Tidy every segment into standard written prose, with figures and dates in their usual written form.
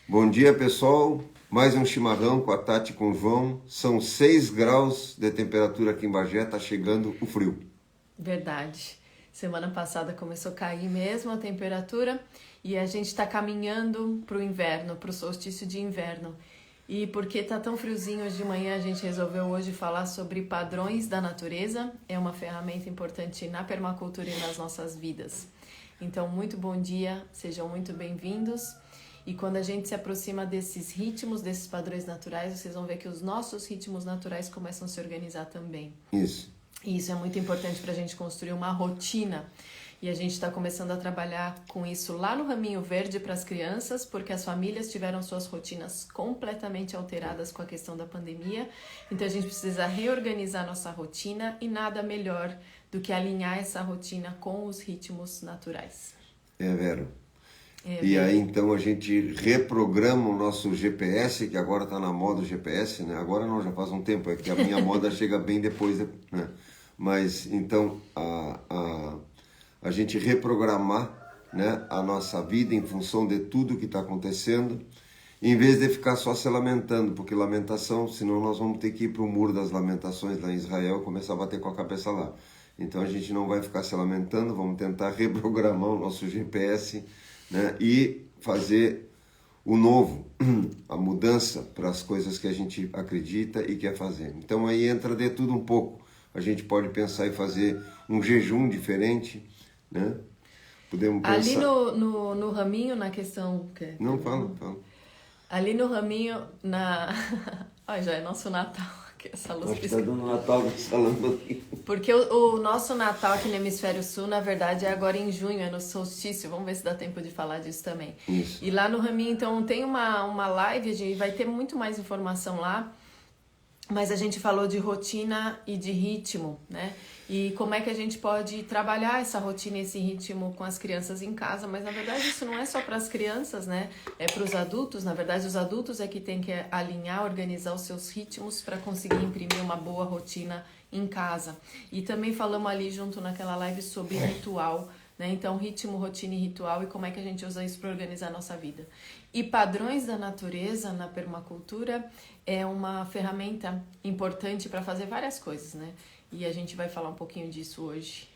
Bom dia, pessoal. Mais um chimarrão com a Tati e com o João. São 6 graus de temperatura aqui em Bagé, tá chegando o frio. Verdade. Semana passada começou a cair mesmo a temperatura e a gente está caminhando para o inverno, para o solstício de inverno. E porque tá tão friozinho hoje de manhã, a gente resolveu hoje falar sobre padrões da natureza. É uma ferramenta importante na permacultura e nas nossas vidas. Então, muito bom dia, sejam muito bem-vindos. E quando a gente se aproxima desses ritmos, desses padrões naturais, vocês vão ver que os nossos ritmos naturais começam a se organizar também. Isso. E isso é muito importante para a gente construir uma rotina. E a gente está começando a trabalhar com isso lá no Raminho Verde para as crianças, porque as famílias tiveram suas rotinas completamente alteradas com a questão da pandemia. Então a gente precisa reorganizar nossa rotina e nada melhor do que alinhar essa rotina com os ritmos naturais. É, Vero. E aí, então, a gente reprograma o nosso GPS, que agora está na moda o GPS, né? Agora não, já faz um tempo, é que a minha moda chega bem depois, né? Mas, então, a gente reprogramar, né, a nossa vida em função de tudo que está acontecendo, em vez de ficar só se lamentando, porque lamentação, senão nós vamos ter que ir para o Muro das Lamentações lá em Israel e começar a bater com a cabeça lá. Então, a gente não vai ficar se lamentando, vamos tentar reprogramar o nosso GPS, né, e fazer o novo, a mudança para as coisas que a gente acredita e quer fazer. Então aí entra de tudo um pouco. A gente pode pensar em fazer um jejum diferente, né? Podemos pensar... Ali no Raminho, na questão... Não, fala. Ali no Raminho, Olha, já é nosso Natal. Essa luz acho que está dando Natal falando aqui. Porque o nosso Natal aqui no Hemisfério Sul, na verdade, é agora em junho, é no solstício. Vamos ver se dá tempo de falar disso também. Isso. E lá no Raminho, então, tem uma live, a gente vai ter muito mais informação lá. Mas a gente falou de rotina e de ritmo, né? E como é que a gente pode trabalhar essa rotina e esse ritmo com as crianças em casa. Mas, na verdade, isso não é só para as crianças, né? É para os adultos. Na verdade, os adultos é que tem que alinhar, organizar os seus ritmos para conseguir imprimir uma boa rotina em casa. E também falamos ali junto naquela live sobre ritual, né? Então, ritmo, rotina e ritual e como é que a gente usa isso para organizar a nossa vida. E padrões da natureza na permacultura é uma ferramenta importante para fazer várias coisas, né? E a gente vai falar um pouquinho disso hoje,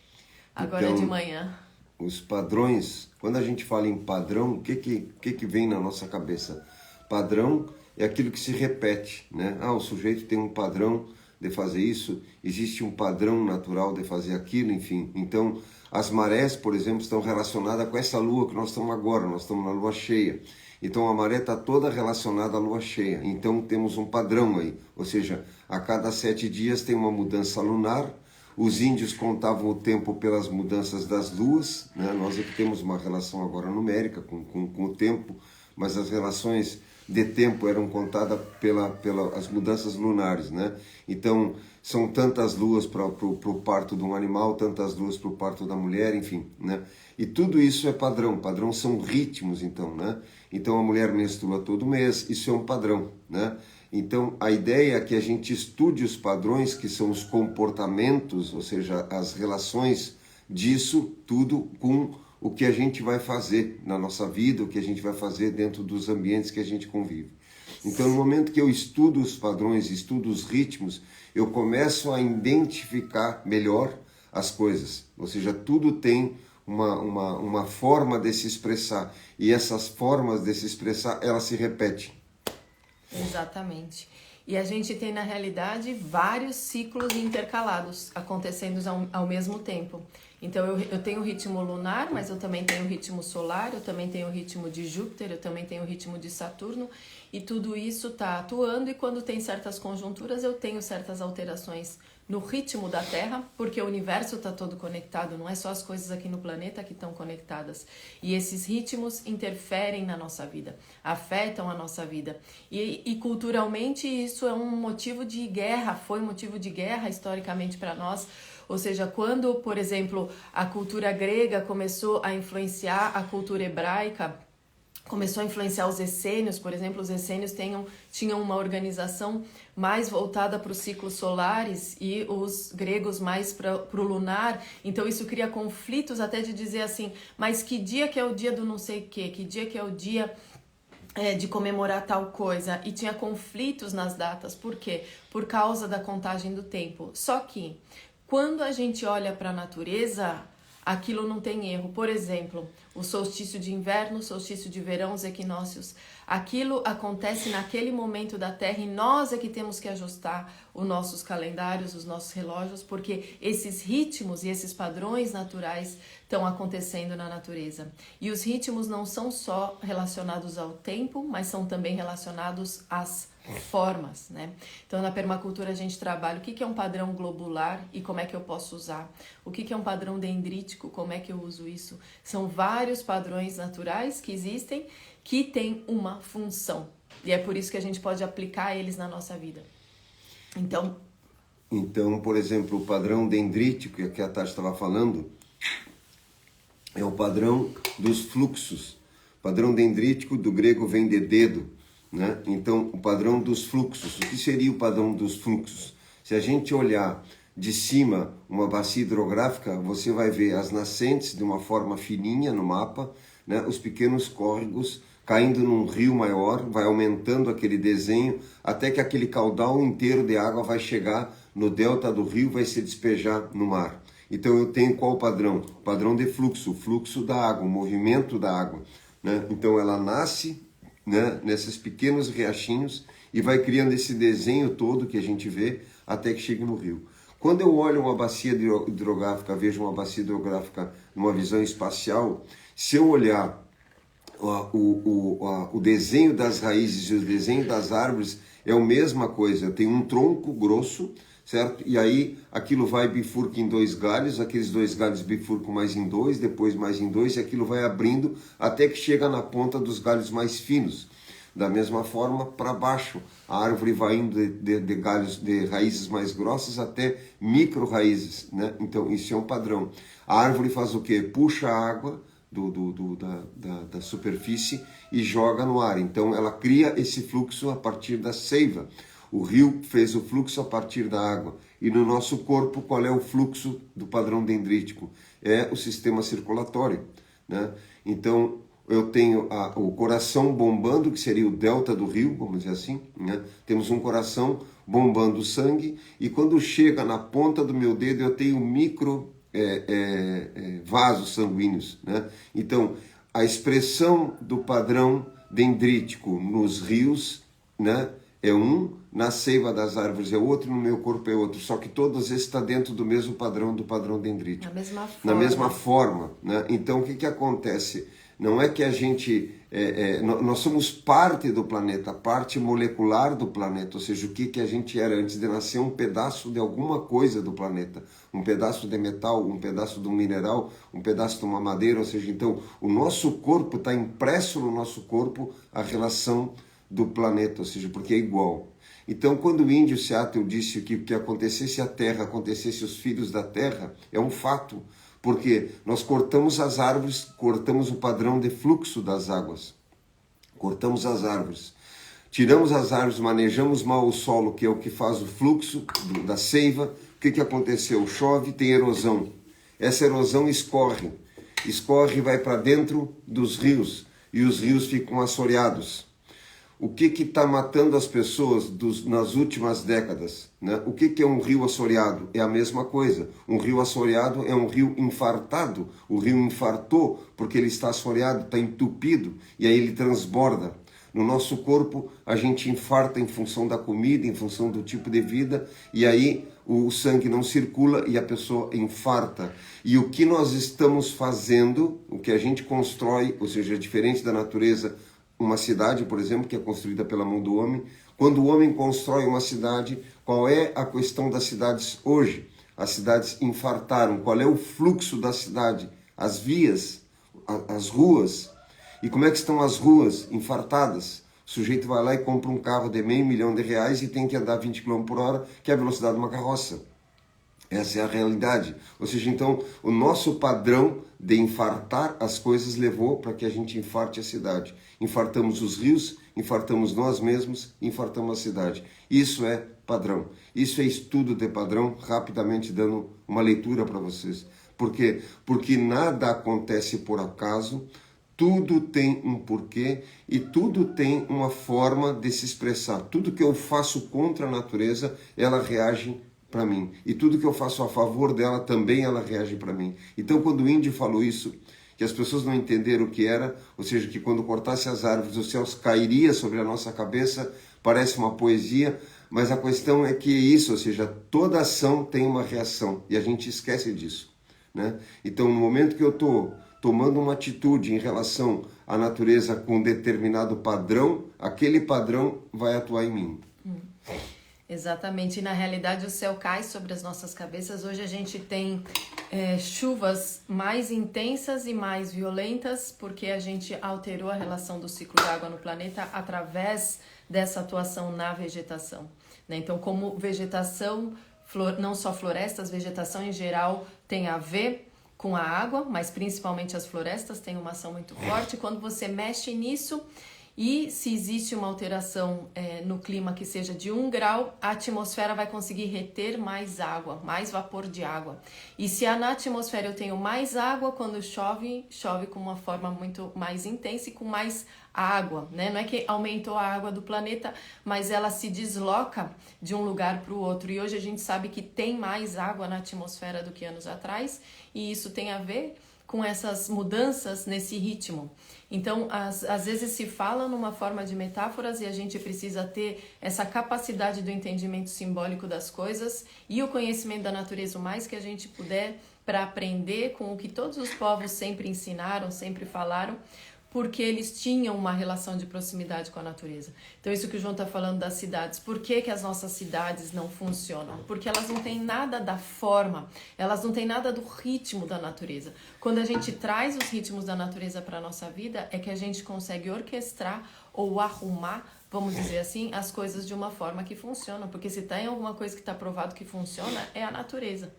agora então, de manhã. Os padrões, quando a gente fala em padrão, o que vem na nossa cabeça? Padrão é aquilo que se repete, né? O sujeito tem um padrão de fazer isso, existe um padrão natural de fazer aquilo, enfim. Então, as marés, por exemplo, estão relacionadas com essa lua que nós estamos agora, nós estamos na lua cheia. Então, a maré está toda relacionada à lua cheia. Então, temos um padrão aí, ou seja, a cada 7 dias tem uma mudança lunar. Os índios contavam o tempo pelas mudanças das luas, né? Nós é que temos uma relação agora numérica com o tempo, mas as relações de tempo eram contadas pelas mudanças lunares, né? Então, são tantas luas para o parto de um animal, tantas luas para o parto da mulher, enfim, né? E tudo isso é padrão. Padrão são ritmos, então, né? Então, a mulher menstrua todo mês, isso é um padrão, né? Então, a ideia é que a gente estude os padrões, que são os comportamentos, ou seja, as relações disso tudo com o que a gente vai fazer na nossa vida, o que a gente vai fazer dentro dos ambientes que a gente convive. Então, no momento que eu estudo os padrões, estudo os ritmos, eu começo a identificar melhor as coisas. Ou seja, tudo tem uma forma de se expressar. E essas formas de se expressar, elas se repetem. Exatamente. E a gente tem, na realidade, vários ciclos intercalados acontecendo ao mesmo tempo. Então, eu tenho o ritmo lunar, mas eu também tenho o ritmo solar, eu também tenho o ritmo de Júpiter, eu também tenho o ritmo de Saturno, e tudo isso está atuando, e quando tem certas conjunturas, eu tenho certas alterações no ritmo da Terra, porque o universo está todo conectado, não é só as coisas aqui no planeta que estão conectadas. E esses ritmos interferem na nossa vida, afetam a nossa vida. E culturalmente isso é um motivo de guerra, foi um motivo de guerra historicamente para nós. Ou seja, quando, por exemplo, a cultura grega começou a influenciar a cultura hebraica, começou a influenciar os essênios, por exemplo, os essênios tinham uma organização mais voltada para os ciclos solares e os gregos mais para o lunar. Então isso cria conflitos até de dizer assim, mas que dia que é o dia do não sei o quê? Que dia que é o dia de comemorar tal coisa e tinha conflitos nas datas. Por quê? Por causa da contagem do tempo. Só que quando a gente olha para a natureza, aquilo não tem erro. Por exemplo, o solstício de inverno, o solstício de verão, os equinócios. Aquilo acontece naquele momento da Terra e nós é que temos que ajustar os nossos calendários, os nossos relógios, porque esses ritmos e esses padrões naturais estão acontecendo na natureza. E os ritmos não são só relacionados ao tempo, mas são também relacionados às formas, né? Então, na permacultura a gente trabalha o que é um padrão globular e como é que eu posso usar. O que é um padrão dendrítico, como é que eu uso isso. São vários padrões naturais que existem que têm uma função. E é por isso que a gente pode aplicar eles na nossa vida. Então, por exemplo, o padrão dendrítico que a Tati estava falando é o padrão dos fluxos. O padrão dendrítico do grego vem de dedo, né? Então, o padrão dos fluxos. O que seria o padrão dos fluxos? Se a gente olhar de cima uma bacia hidrográfica, você vai ver as nascentes de uma forma fininha no mapa, né? Os pequenos córregos caindo num rio maior, vai aumentando aquele desenho, até que aquele caudal inteiro de água vai chegar no delta do rio, vai se despejar no mar. Então eu tenho qual padrão? O padrão de fluxo, o fluxo da água, o movimento da água, né? Então ela nasce, né, nesses pequenos riachinhos e vai criando esse desenho todo que a gente vê até que chegue no rio. Quando eu olho uma bacia hidrográfica, vejo uma bacia hidrográfica numa visão espacial, se eu olhar o desenho das raízes e o desenho das árvores, é a mesma coisa. Tem um tronco grosso, certo? E aí aquilo vai bifurca em 2 galhos, aqueles 2 galhos bifurcam mais em 2, depois mais em 2, e aquilo vai abrindo até que chega na ponta dos galhos mais finos. Da mesma forma, para baixo, a árvore vai indo de galhos, de raízes mais grossas até micro-raízes, né? Então, isso é um padrão. A árvore faz o quê? Puxa a água da superfície e joga no ar. Então, ela cria esse fluxo a partir da seiva. O rio fez o fluxo a partir da água. E no nosso corpo, qual é o fluxo do padrão dendrítico? É o sistema circulatório, né? Então, eu tenho o coração bombando, que seria o delta do rio, vamos dizer assim, né? Temos um coração bombando sangue, e quando chega na ponta do meu dedo, eu tenho micro vasos sanguíneos, né? Então, a expressão do padrão dendrítico nos rios, né, é um, na seiva das árvores é outro, no meu corpo é outro, só que todos esses estão dentro do mesmo padrão, do padrão dendrítico. Na mesma forma, né? Então, o que acontece? Não é que a gente... nós somos parte do planeta, parte molecular do planeta, ou seja, o que a gente era antes de nascer, um pedaço de alguma coisa do planeta, um pedaço de metal, um pedaço de um mineral, um pedaço de uma madeira, ou seja, então o nosso corpo está impresso no nosso corpo a relação do planeta, ou seja, porque é igual. Então, quando o índio Seattle disse que o que acontecesse a Terra, acontecesse os filhos da Terra, é um fato. Porque nós cortamos as árvores, cortamos o padrão de fluxo das águas. Cortamos as árvores. Tiramos as árvores, manejamos mal o solo, que é o que faz o fluxo da seiva. O que aconteceu? Chove, tem erosão. Essa erosão escorre. Escorre e vai para dentro dos rios. E os rios ficam assoreados. O que está matando as pessoas nas últimas décadas, né? O que é um rio assoreado? É a mesma coisa. Um rio assoreado é um rio infartado. O rio infartou porque ele está assoreado, está entupido, e aí ele transborda. No nosso corpo, a gente infarta em função da comida, em função do tipo de vida, e aí o sangue não circula e a pessoa infarta. E o que nós estamos fazendo, o que a gente constrói, ou seja, diferente da natureza, uma cidade, por exemplo, que é construída pela mão do homem. Quando o homem constrói uma cidade, qual é a questão das cidades hoje? As cidades infartaram. Qual é o fluxo da cidade? As vias, as ruas. E como é que estão as ruas? Infartadas. O sujeito vai lá e compra um carro de R$500 mil e tem que andar 20 km por hora, que é a velocidade de uma carroça. Essa é a realidade. Ou seja, então, o nosso padrão de infartar as coisas levou para que a gente infarte a cidade. Infartamos os rios, infartamos nós mesmos, infartamos a cidade. Isso é padrão. Isso é estudo de padrão, rapidamente dando uma leitura para vocês. Por quê? Porque nada acontece por acaso, Tudo tem um porquê e tudo tem uma forma de se expressar. Tudo que eu faço contra a natureza, ela reage para mim. E tudo que eu faço a favor dela, também ela reage para mim. Então, quando o índio falou isso, que as pessoas não entenderam o que era, ou seja, que quando cortasse as árvores, os céus cairia sobre a nossa cabeça, parece uma poesia, mas a questão é que isso, ou seja, toda ação tem uma reação, e a gente esquece disso, né? Então, no momento que eu estou tomando uma atitude em relação à natureza com um determinado padrão, aquele padrão vai atuar em mim. Exatamente, e na realidade o céu cai sobre as nossas cabeças. Hoje a gente tem chuvas mais intensas e mais violentas porque a gente alterou a relação do ciclo da água no planeta através dessa atuação na vegetação, né? Então, como vegetação, não só florestas, vegetação em geral tem a ver com a água, mas principalmente as florestas têm uma ação muito forte. Quando você mexe nisso, e se existe uma alteração no clima que seja de 1 grau, a atmosfera vai conseguir reter mais água, mais vapor de água. E se na atmosfera eu tenho mais água, quando chove, chove com uma forma muito mais intensa e com mais água, né? Não é que aumentou a água do planeta, mas ela se desloca de um lugar para o outro. E hoje a gente sabe que tem mais água na atmosfera do que anos atrás, e isso tem a ver com essas mudanças nesse ritmo. Então, às vezes se fala numa forma de metáforas e a gente precisa ter essa capacidade do entendimento simbólico das coisas e o conhecimento da natureza o mais que a gente puder para aprender com o que todos os povos sempre ensinaram, sempre falaram, porque eles tinham uma relação de proximidade com a natureza. Então, isso que o João está falando das cidades. Por que que as nossas cidades não funcionam? Porque elas não têm nada da forma, elas não têm nada do ritmo da natureza. Quando a gente traz os ritmos da natureza para a nossa vida, é que a gente consegue orquestrar ou arrumar, vamos dizer assim, as coisas de uma forma que funcionam. Porque se tem alguma coisa que está provado que funciona, é a natureza.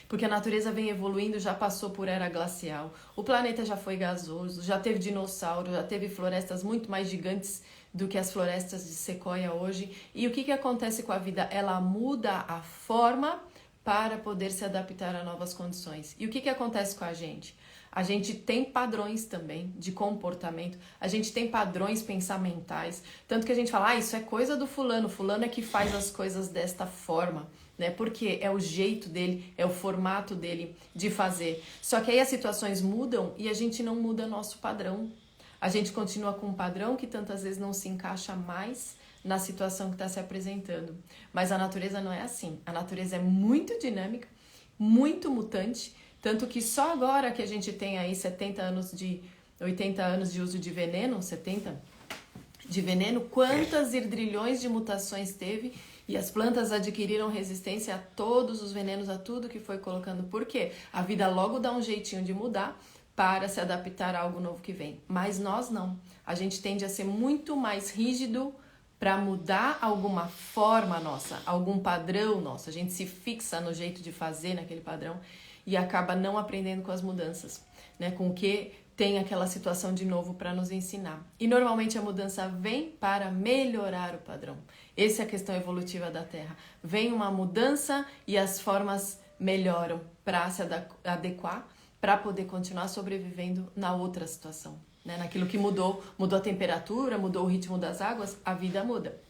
Porque a natureza vem evoluindo, já passou por era glacial, o planeta já foi gasoso, já teve dinossauro, já teve florestas muito mais gigantes do que as florestas de sequoia hoje. E o que acontece com a vida? Ela muda a forma para poder se adaptar a novas condições. E o que acontece com a gente? A gente tem padrões também de comportamento, a gente tem padrões pensamentais, tanto que a gente fala, isso é coisa do fulano é que faz as coisas desta forma, né? Porque é o jeito dele, é o formato dele de fazer. Só que aí as situações mudam e a gente não muda nosso padrão. A gente continua com um padrão que tantas vezes não se encaixa mais na situação que está se apresentando. Mas a natureza não é assim. A natureza é muito dinâmica, muito mutante, tanto que só agora que a gente tem aí 80 anos de uso de veneno, 70 de veneno, quantas hidrilhões de mutações teve e as plantas adquiriram resistência a todos os venenos, a tudo que foi colocando. Por quê? A vida logo dá um jeitinho de mudar para se adaptar a algo novo que vem. Mas nós não. A gente tende a ser muito mais rígido para mudar alguma forma nossa, algum padrão nosso. A gente se fixa no jeito de fazer naquele padrão e acaba não aprendendo com as mudanças, né? Com o que tem aquela situação de novo para nos ensinar. E normalmente a mudança vem para melhorar o padrão. Essa é a questão evolutiva da Terra. Vem uma mudança e as formas melhoram para se adequar, para poder continuar sobrevivendo na outra situação, né? Naquilo que mudou a temperatura, mudou o ritmo das águas, a vida muda.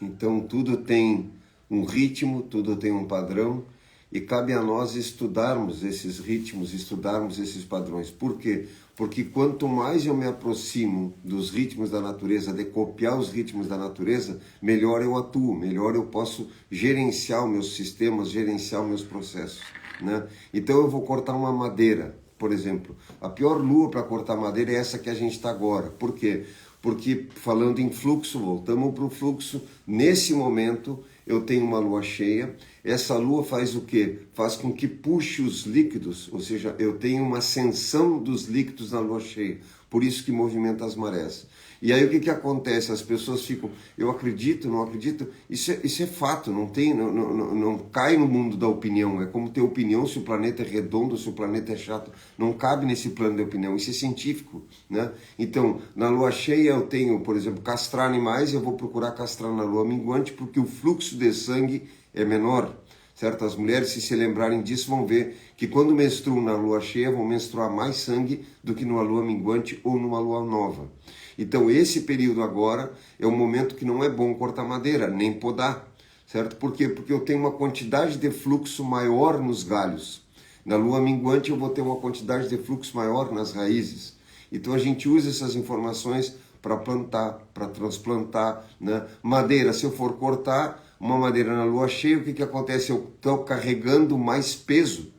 Então tudo tem um ritmo, tudo tem um padrão, e cabe a nós estudarmos esses ritmos, estudarmos esses padrões. Por quê? Porque quanto mais eu me aproximo dos ritmos da natureza, de copiar os ritmos da natureza, melhor eu atuo, melhor eu posso gerenciar os meus sistemas, gerenciar os meus processos, né? Então eu vou cortar uma madeira, por exemplo. A pior lua para cortar madeira é essa que a gente está agora. Por quê? Porque, falando em fluxo, voltamos para o fluxo. Nesse momento, eu tenho uma lua cheia. Essa lua faz o quê? Faz com que puxe os líquidos, ou seja, eu tenho uma ascensão dos líquidos na lua cheia. Por isso que movimenta as marés. E aí o que acontece? As pessoas ficam, eu acredito, não acredito. Isso é fato, não cai no mundo da opinião. É como ter opinião se o planeta é redondo, se o planeta é chato. Não cabe nesse plano de opinião, isso é científico, né? Então, na lua cheia eu tenho, por exemplo, castrar animais, eu vou procurar castrar na lua minguante porque o fluxo de sangue é menor. certo? As mulheres, se lembrarem disso, vão ver que quando menstruam na lua cheia, vão menstruar mais sangue do que numa lua minguante ou numa lua nova. Então, esse período agora é um momento que não é bom cortar madeira, nem podar, certo? Por quê? Porque eu tenho uma quantidade de fluxo maior nos galhos. Na lua minguante, eu vou ter uma quantidade de fluxo maior nas raízes. Então, a gente usa essas informações para plantar, para transplantar, né? Madeira, se eu for cortar uma madeira na lua cheia, o que acontece? Eu estou carregando mais peso.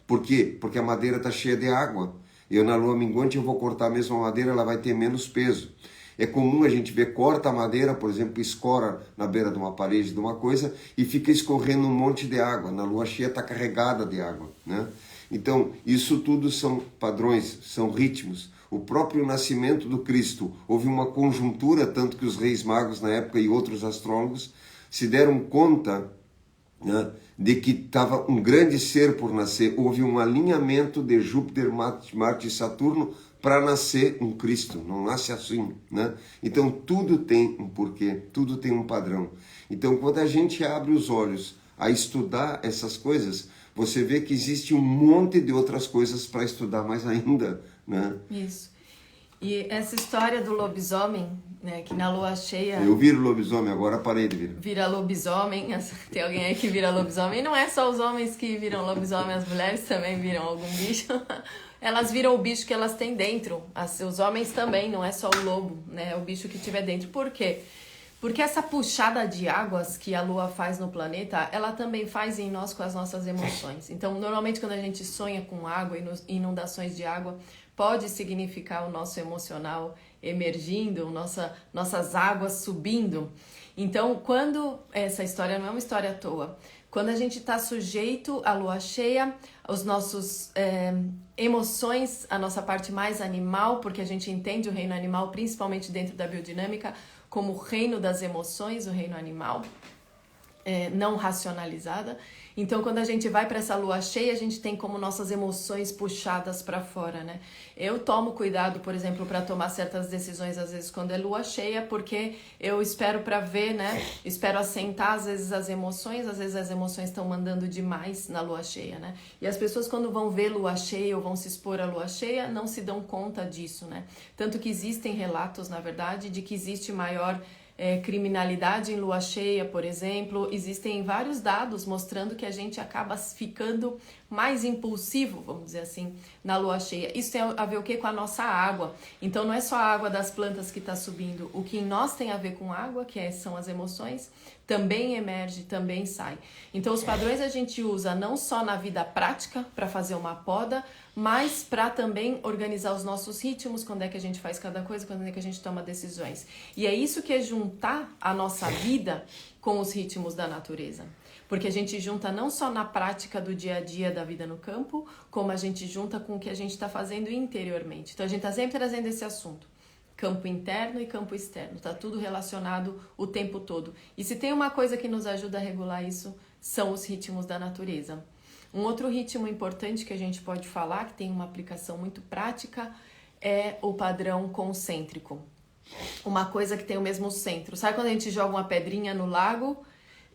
Por quê? Porque a madeira está cheia de água. Eu na lua minguante eu vou cortar a mesma madeira, ela vai ter menos peso. É comum a gente ver, corta a madeira, por exemplo, escora na beira de uma parede de uma coisa e fica escorrendo um monte de água. Na lua cheia está carregada de água, né? Então, isso tudo são padrões, são ritmos. O próprio nascimento do Cristo, houve uma conjuntura, tanto que os reis magos na época e outros astrólogos se deram conta, né, de que estava um grande ser por nascer. Houve um alinhamento de Júpiter, Marte e Saturno para nascer um Cristo. Não nasce assim, né? Então tudo tem um porquê, tudo tem um padrão. Então quando a gente abre os olhos a estudar essas coisas, você vê que existe um monte de outras coisas para estudar mais ainda, né? Isso. E essa história do lobisomem, né, que na lua cheia... Eu viro lobisomem, agora parei de vir. Vira lobisomem, tem alguém aí que vira lobisomem. E não é só os homens que viram lobisomem, as mulheres também viram algum bicho. Elas viram o bicho que elas têm dentro. Os homens também, não é só o lobo, né? É o bicho que tiver dentro. Por quê? Porque essa puxada de águas que a lua faz no planeta, ela também faz em nós com as nossas emoções. Então, normalmente quando a gente sonha com água e inundações de água, pode significar o nosso emocional emergindo, nossas águas subindo. Então, quando essa história não é uma história à toa, quando a gente está sujeito à lua cheia, os nossos emoções, a nossa parte mais animal, porque a gente entende o reino animal, principalmente dentro da biodinâmica, como o reino das emoções, o reino animal, não racionalizada. Então, quando a gente vai para essa lua cheia, a gente tem como nossas emoções puxadas para fora, né? Eu tomo cuidado, por exemplo, para tomar certas decisões, às vezes, quando é lua cheia, porque eu espero para ver, né? Espero assentar, às vezes, as emoções estão mandando demais na lua cheia, né? E as pessoas, quando vão ver lua cheia ou vão se expor à lua cheia, não se dão conta disso, né? Tanto que existem relatos, na verdade, de que existe maior criminalidade em lua cheia, por exemplo. Existem vários dados mostrando que a gente acaba ficando mais impulsivo, vamos dizer assim, na lua cheia. Isso tem a ver o quê? Com a nossa água. Então não é só a água das plantas que está subindo. O que em nós tem a ver com água, são as emoções, também emerge, também sai. Então os padrões a gente usa não só na vida prática para fazer uma poda, mas para também organizar os nossos ritmos, quando é que a gente faz cada coisa, quando é que a gente toma decisões. E é isso que é juntar a nossa vida com os ritmos da natureza. Porque a gente junta não só na prática do dia a dia da vida no campo, como a gente junta com o que a gente está fazendo interiormente. Então a gente está sempre trazendo esse assunto. Campo interno e campo externo. Está tudo relacionado o tempo todo. E se tem uma coisa que nos ajuda a regular isso, são os ritmos da natureza. Um outro ritmo importante que a gente pode falar, que tem uma aplicação muito prática, é o padrão concêntrico. Uma coisa que tem o mesmo centro. Sabe quando a gente joga uma pedrinha no lago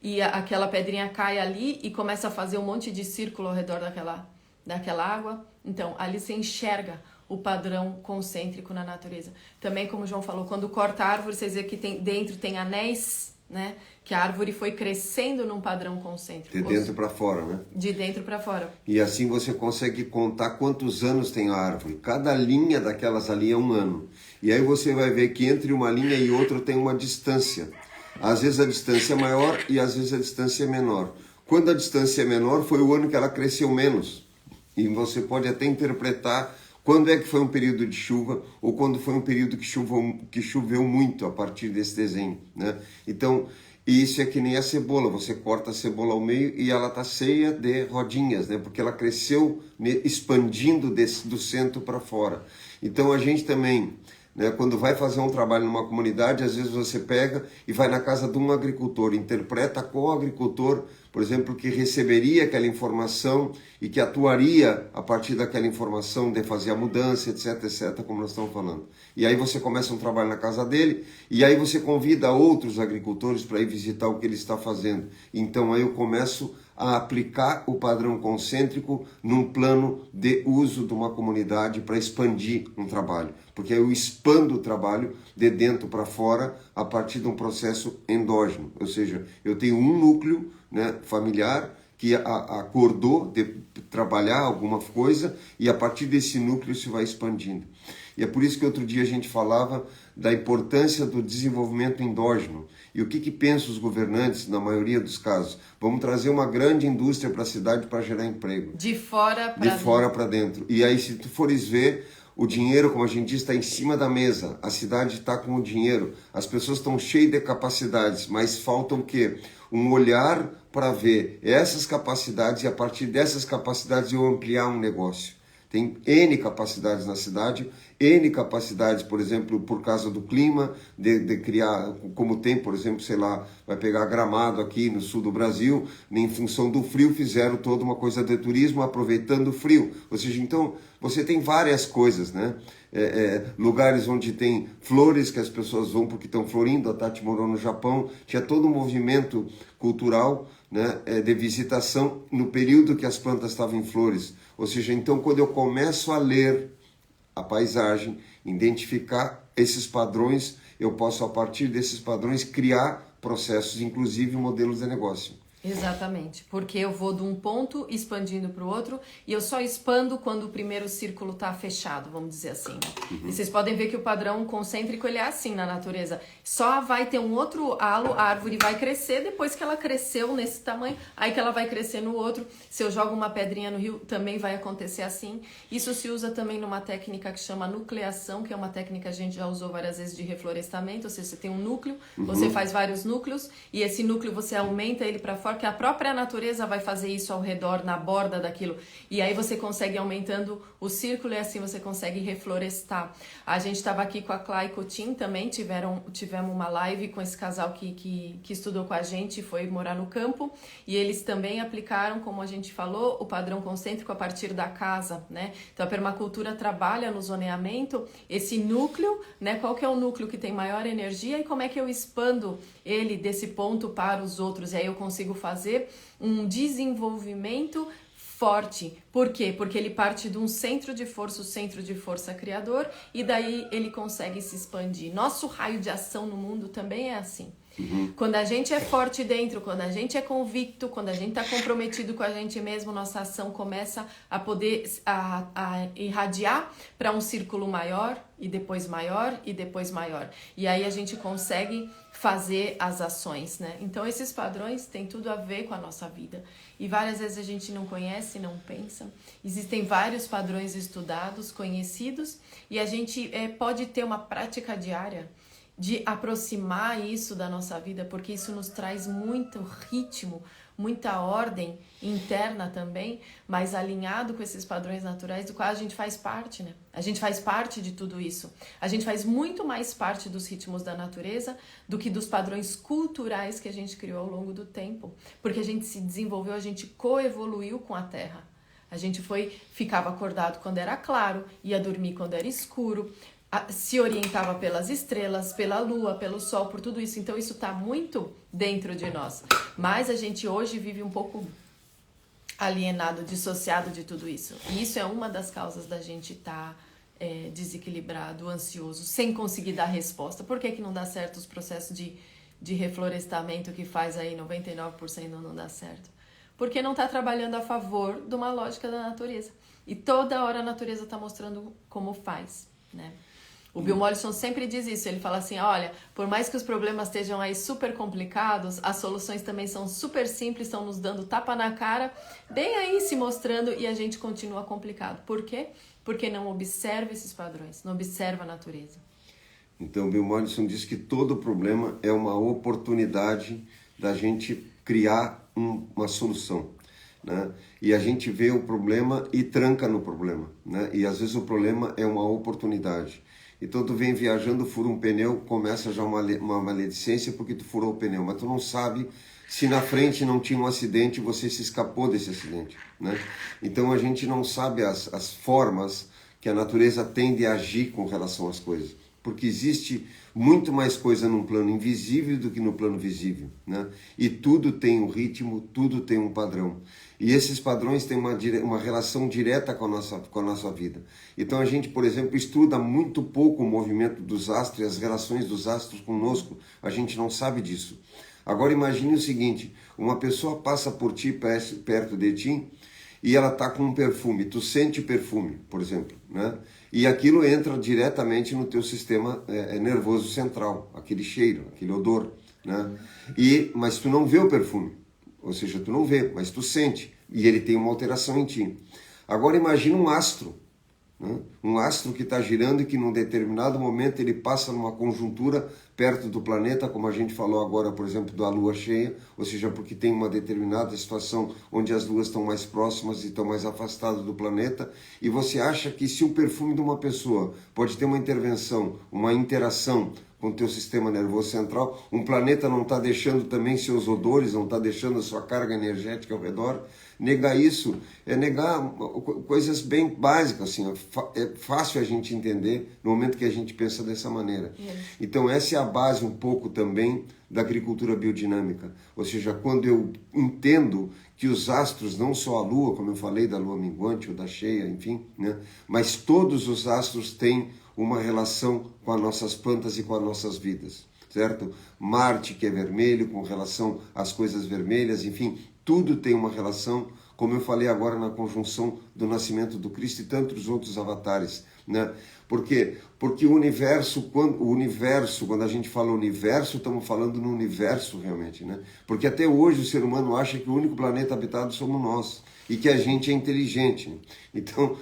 e aquela pedrinha cai ali e começa a fazer um monte de círculo ao redor daquela água? Então, ali você enxerga o padrão concêntrico na natureza. Também, como o João falou, quando corta a árvore, vocês veem que dentro tem anéis, né? Que a árvore foi crescendo num padrão concêntrico. De dentro para fora, né? De dentro para fora. E assim você consegue contar quantos anos tem a árvore. Cada linha daquelas ali é um ano. E aí você vai ver que entre uma linha e outra tem uma distância. Às vezes a distância é maior e às vezes a distância é menor. Quando a distância é menor, foi o ano que ela cresceu menos. E você pode até interpretar quando é que foi um período de chuva ou quando foi um período que choveu muito a partir desse desenho, né? Então, isso é que nem a cebola. Você corta a cebola ao meio e ela está cheia de rodinhas, né? Porque ela cresceu expandindo do centro para fora. Então, a gente também, né, quando vai fazer um trabalho numa comunidade, às vezes você pega e vai na casa de um agricultor, interpreta qual agricultor por exemplo, que receberia aquela informação e que atuaria a partir daquela informação de fazer a mudança, etc, etc, como nós estamos falando. E aí você começa um trabalho na casa dele, e aí você convida outros agricultores para ir visitar o que ele está fazendo. Então aí eu começo a aplicar o padrão concêntrico num plano de uso de uma comunidade para expandir um trabalho. Porque eu expando o trabalho de dentro para fora a partir de um processo endógeno. Ou seja, eu tenho um núcleo, né, familiar que acordou de trabalhar alguma coisa e a partir desse núcleo se vai expandindo. E é por isso que outro dia a gente falava da importância do desenvolvimento endógeno. E o que pensam os governantes, na maioria dos casos? Vamos trazer uma grande indústria para a cidade para gerar emprego. De fora para dentro. E aí, se tu fores ver, o dinheiro, como a gente diz, está em cima da mesa. A cidade está com o dinheiro. As pessoas estão cheias de capacidades, mas falta o quê? Um olhar para ver essas capacidades e a partir dessas capacidades eu ampliar um negócio. Tem N capacidades na cidade, N capacidades, por exemplo, por causa do clima, de criar, como tem, por exemplo, sei lá, vai pegar Gramado aqui no sul do Brasil, em função do frio fizeram toda uma coisa de turismo aproveitando o frio. Ou seja, então, você tem várias coisas, né? Lugares onde tem flores que as pessoas vão porque estão florindo. A Tati morou no Japão, tinha todo um movimento cultural, né, de visitação no período que as plantas estavam em flores. Ou seja, então quando eu começo a ler a paisagem, identificar esses padrões, eu posso a partir desses padrões criar processos, inclusive modelos de negócio. Exatamente, porque eu vou de um ponto expandindo para o outro e eu só expando quando o primeiro círculo está fechado, vamos dizer assim. E vocês podem ver que o padrão concêntrico ele é assim na natureza. Só vai ter um outro halo, a árvore vai crescer depois que ela cresceu nesse tamanho, aí que ela vai crescer no outro. Se eu jogo uma pedrinha no rio, também vai acontecer assim. Isso se usa também numa técnica que chama nucleação, que é uma técnica que a gente já usou várias vezes de reflorestamento, ou seja, você tem um núcleo, você faz vários núcleos e esse núcleo você aumenta ele para fora, que a própria natureza vai fazer isso ao redor, na borda daquilo. E aí você consegue aumentando o círculo e assim você consegue reflorestar. A gente estava aqui com a Clá e com o Tim também, tivemos uma live com esse casal que estudou com a gente e foi morar no campo. E eles também aplicaram, como a gente falou, o padrão concêntrico a partir da casa, né? Então a permacultura trabalha no zoneamento esse núcleo, né? Qual que é o núcleo que tem maior energia e como é que eu expando ele desse ponto para os outros. E aí eu consigo fazer um desenvolvimento forte. Por quê? Porque ele parte de um centro de força, o centro de força criador, e daí ele consegue se expandir. Nosso raio de ação no mundo também é assim. Quando a gente é forte dentro, quando a gente é convicto, quando a gente está comprometido com a gente mesmo, nossa ação começa a poder a irradiar para um círculo maior e depois maior e depois maior. E aí a gente consegue fazer as ações, né? Então esses padrões têm tudo a ver com a nossa vida. E várias vezes a gente não conhece, não pensa. Existem vários padrões estudados, conhecidos, e a gente pode ter uma prática diária de aproximar isso da nossa vida, porque isso nos traz muito ritmo, muita ordem interna também, mas alinhado com esses padrões naturais do qual a gente faz parte, né? A gente faz parte de tudo isso. A gente faz muito mais parte dos ritmos da natureza do que dos padrões culturais que a gente criou ao longo do tempo, porque a gente se desenvolveu, a gente coevoluiu com a Terra. A gente ficava acordado quando era claro, ia dormir quando era escuro, se orientava pelas estrelas, pela lua, pelo sol, por tudo isso. Então isso está muito dentro de nós. Mas a gente hoje vive um pouco alienado, dissociado de tudo isso. E isso é uma das causas da gente estar desequilibrado, ansioso, sem conseguir dar resposta. Por que não dá certo os processos de reflorestamento que faz aí 99% não dá certo? Porque não está trabalhando a favor de uma lógica da natureza. E toda hora a natureza está mostrando como faz, né? O Bill Mollison sempre diz isso, ele fala assim, olha, por mais que os problemas estejam aí super complicados, as soluções também são super simples, estão nos dando tapa na cara, bem aí se mostrando e a gente continua complicado. Por quê? Porque não observa esses padrões, não observa a natureza. Então, Bill Mollison diz que todo problema é uma oportunidade da gente criar uma solução, né? E a gente vê o problema e tranca no problema, né? E às vezes o problema é uma oportunidade. Então tu vem viajando, fura um pneu, começa já uma maledicência porque tu furou o pneu, mas tu não sabe se na frente não tinha um acidente e você se escapou desse acidente, né? Então a gente não sabe as formas que a natureza tem de agir com relação às coisas, porque existe muito mais coisa no plano invisível do que no plano visível, né? E tudo tem um ritmo, tudo tem um padrão. E esses padrões têm uma relação direta com a nossa vida. Então a gente, por exemplo, estuda muito pouco o movimento dos astros e as relações dos astros conosco. A gente não sabe disso. Agora imagine o seguinte, uma pessoa passa por ti, perto de ti, e ela está com um perfume, tu sente o perfume, por exemplo, né? E aquilo entra diretamente no teu sistema nervoso central, aquele cheiro, aquele odor, né? Mas tu não vê o perfume, ou seja, tu não vê, mas tu sente, e ele tem uma alteração em ti. Agora imagina um astro, né? Um astro que está girando e que num determinado momento ele passa numa conjuntura perto do planeta, como a gente falou agora, por exemplo, da lua cheia, ou seja, porque tem uma determinada situação onde as luas estão mais próximas e estão mais afastadas do planeta, e você acha que se o perfume de uma pessoa pode ter uma intervenção, uma interação com o teu sistema nervoso central, um planeta não está deixando também seus odores, não está deixando a sua carga energética ao redor. Negar isso é negar coisas bem básicas, assim, é fácil a gente entender no momento que a gente pensa dessa maneira. Então essa é a base um pouco também da agricultura biodinâmica, ou seja, quando eu entendo que os astros, não só a lua, como eu falei, da lua minguante ou da cheia, enfim, né, mas todos os astros têm uma relação com as nossas plantas e com as nossas vidas, certo? Marte, que é vermelho, com relação às coisas vermelhas, enfim, tudo tem uma relação, como eu falei agora na conjunção do nascimento do Cristo e tantos outros avatares, né? Por quê? Porque o universo, quando a gente fala universo, estamos falando no universo realmente, né? Porque até hoje o ser humano acha que o único planeta habitado somos nós e que a gente é inteligente. Então,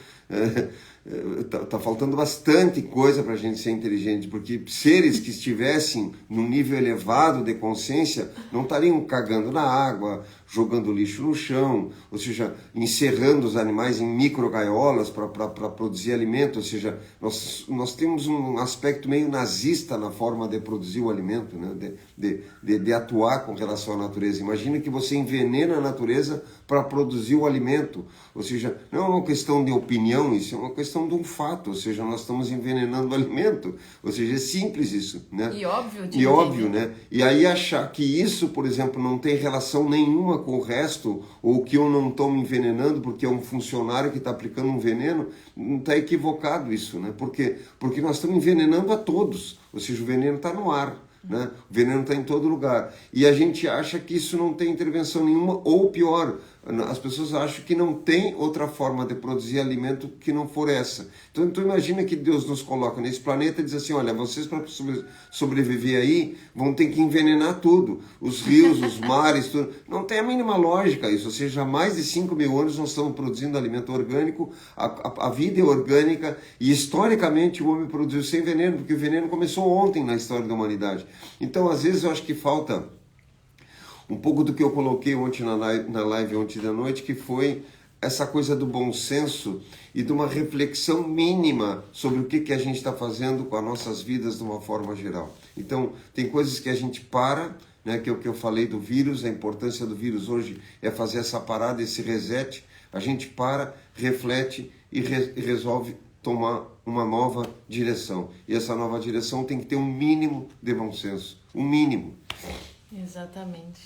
tá faltando bastante coisa para a gente ser inteligente, porque seres que estivessem num nível elevado de consciência não estariam cagando na água, jogando lixo no chão, ou seja, encerrando os animais em microgaiolas para produzir alimento, ou seja, nós temos um aspecto meio nazista na forma de produzir o alimento, né? de atuar com relação à natureza. Imagina que você envenena a natureza para produzir o alimento, ou seja, não é uma questão de opinião, isso é uma questão de um fato, ou seja, nós estamos envenenando o alimento, ou seja, é simples isso, né? E óbvio, e óbvio, né? E aí achar que isso, por exemplo, não tem relação nenhuma com o resto, ou que eu não estou me envenenando porque é um funcionário que está aplicando um veneno, não está equivocado isso, né? Por quê? Porque nós estamos envenenando a todos, ou seja, o veneno está no ar, né? O veneno está em todo lugar. E a gente acha que isso não tem intervenção nenhuma, ou pior, as pessoas acham que não tem outra forma de produzir alimento que não for essa. Então imagina que Deus nos coloca nesse planeta e diz assim, olha, vocês para sobreviver aí vão ter que envenenar tudo, os rios, os mares, tudo. Não tem a mínima lógica isso, ou seja, há mais de 5.000 anos nós estamos produzindo alimento orgânico, a vida é orgânica e historicamente o homem produziu sem veneno, porque o veneno começou ontem na história da humanidade. Então às vezes eu acho que falta um pouco do que eu coloquei ontem na live ontem da noite, que foi essa coisa do bom senso e de uma reflexão mínima sobre o que a gente está fazendo com as nossas vidas de uma forma geral. Então, tem coisas que a gente para, né, que é o que eu falei do vírus, a importância do vírus hoje é fazer essa parada, esse reset, a gente para, reflete e resolve tomar uma nova direção. E essa nova direção tem que ter um mínimo de bom senso, um mínimo. Exatamente.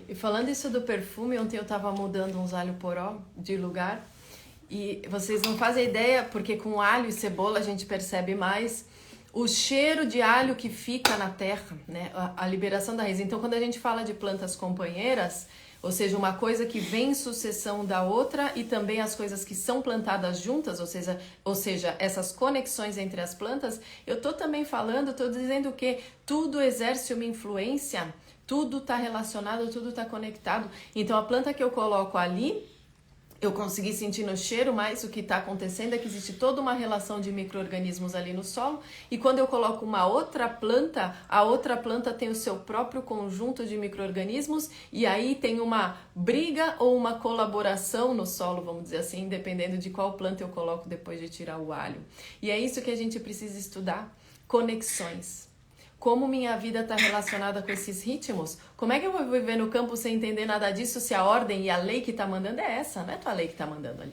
E falando isso do perfume, ontem eu estava mudando uns alho poró de lugar e vocês não fazem ideia, porque com alho e cebola a gente percebe mais o cheiro de alho que fica na terra, né? A liberação da raiz. Então, quando a gente fala de plantas companheiras, ou seja, uma coisa que vem em sucessão da outra e também as coisas que são plantadas juntas, ou seja, essas conexões entre as plantas, eu estou também falando, estou dizendo que tudo exerce uma influência. Tudo está relacionado, tudo está conectado. Então, a planta que eu coloco ali, eu consegui sentir no cheiro, mas o que está acontecendo é que existe toda uma relação de micro-organismos ali no solo, e quando eu coloco uma outra planta, a outra planta tem o seu próprio conjunto de micro-organismos, e aí tem uma briga ou uma colaboração no solo, vamos dizer assim, dependendo de qual planta eu coloco depois de tirar o alho. E é isso que a gente precisa estudar, conexões. Como minha vida está relacionada com esses ritmos? Como é que eu vou viver no campo sem entender nada disso se a ordem e a lei que está mandando é essa? Não é tua lei que está mandando ali.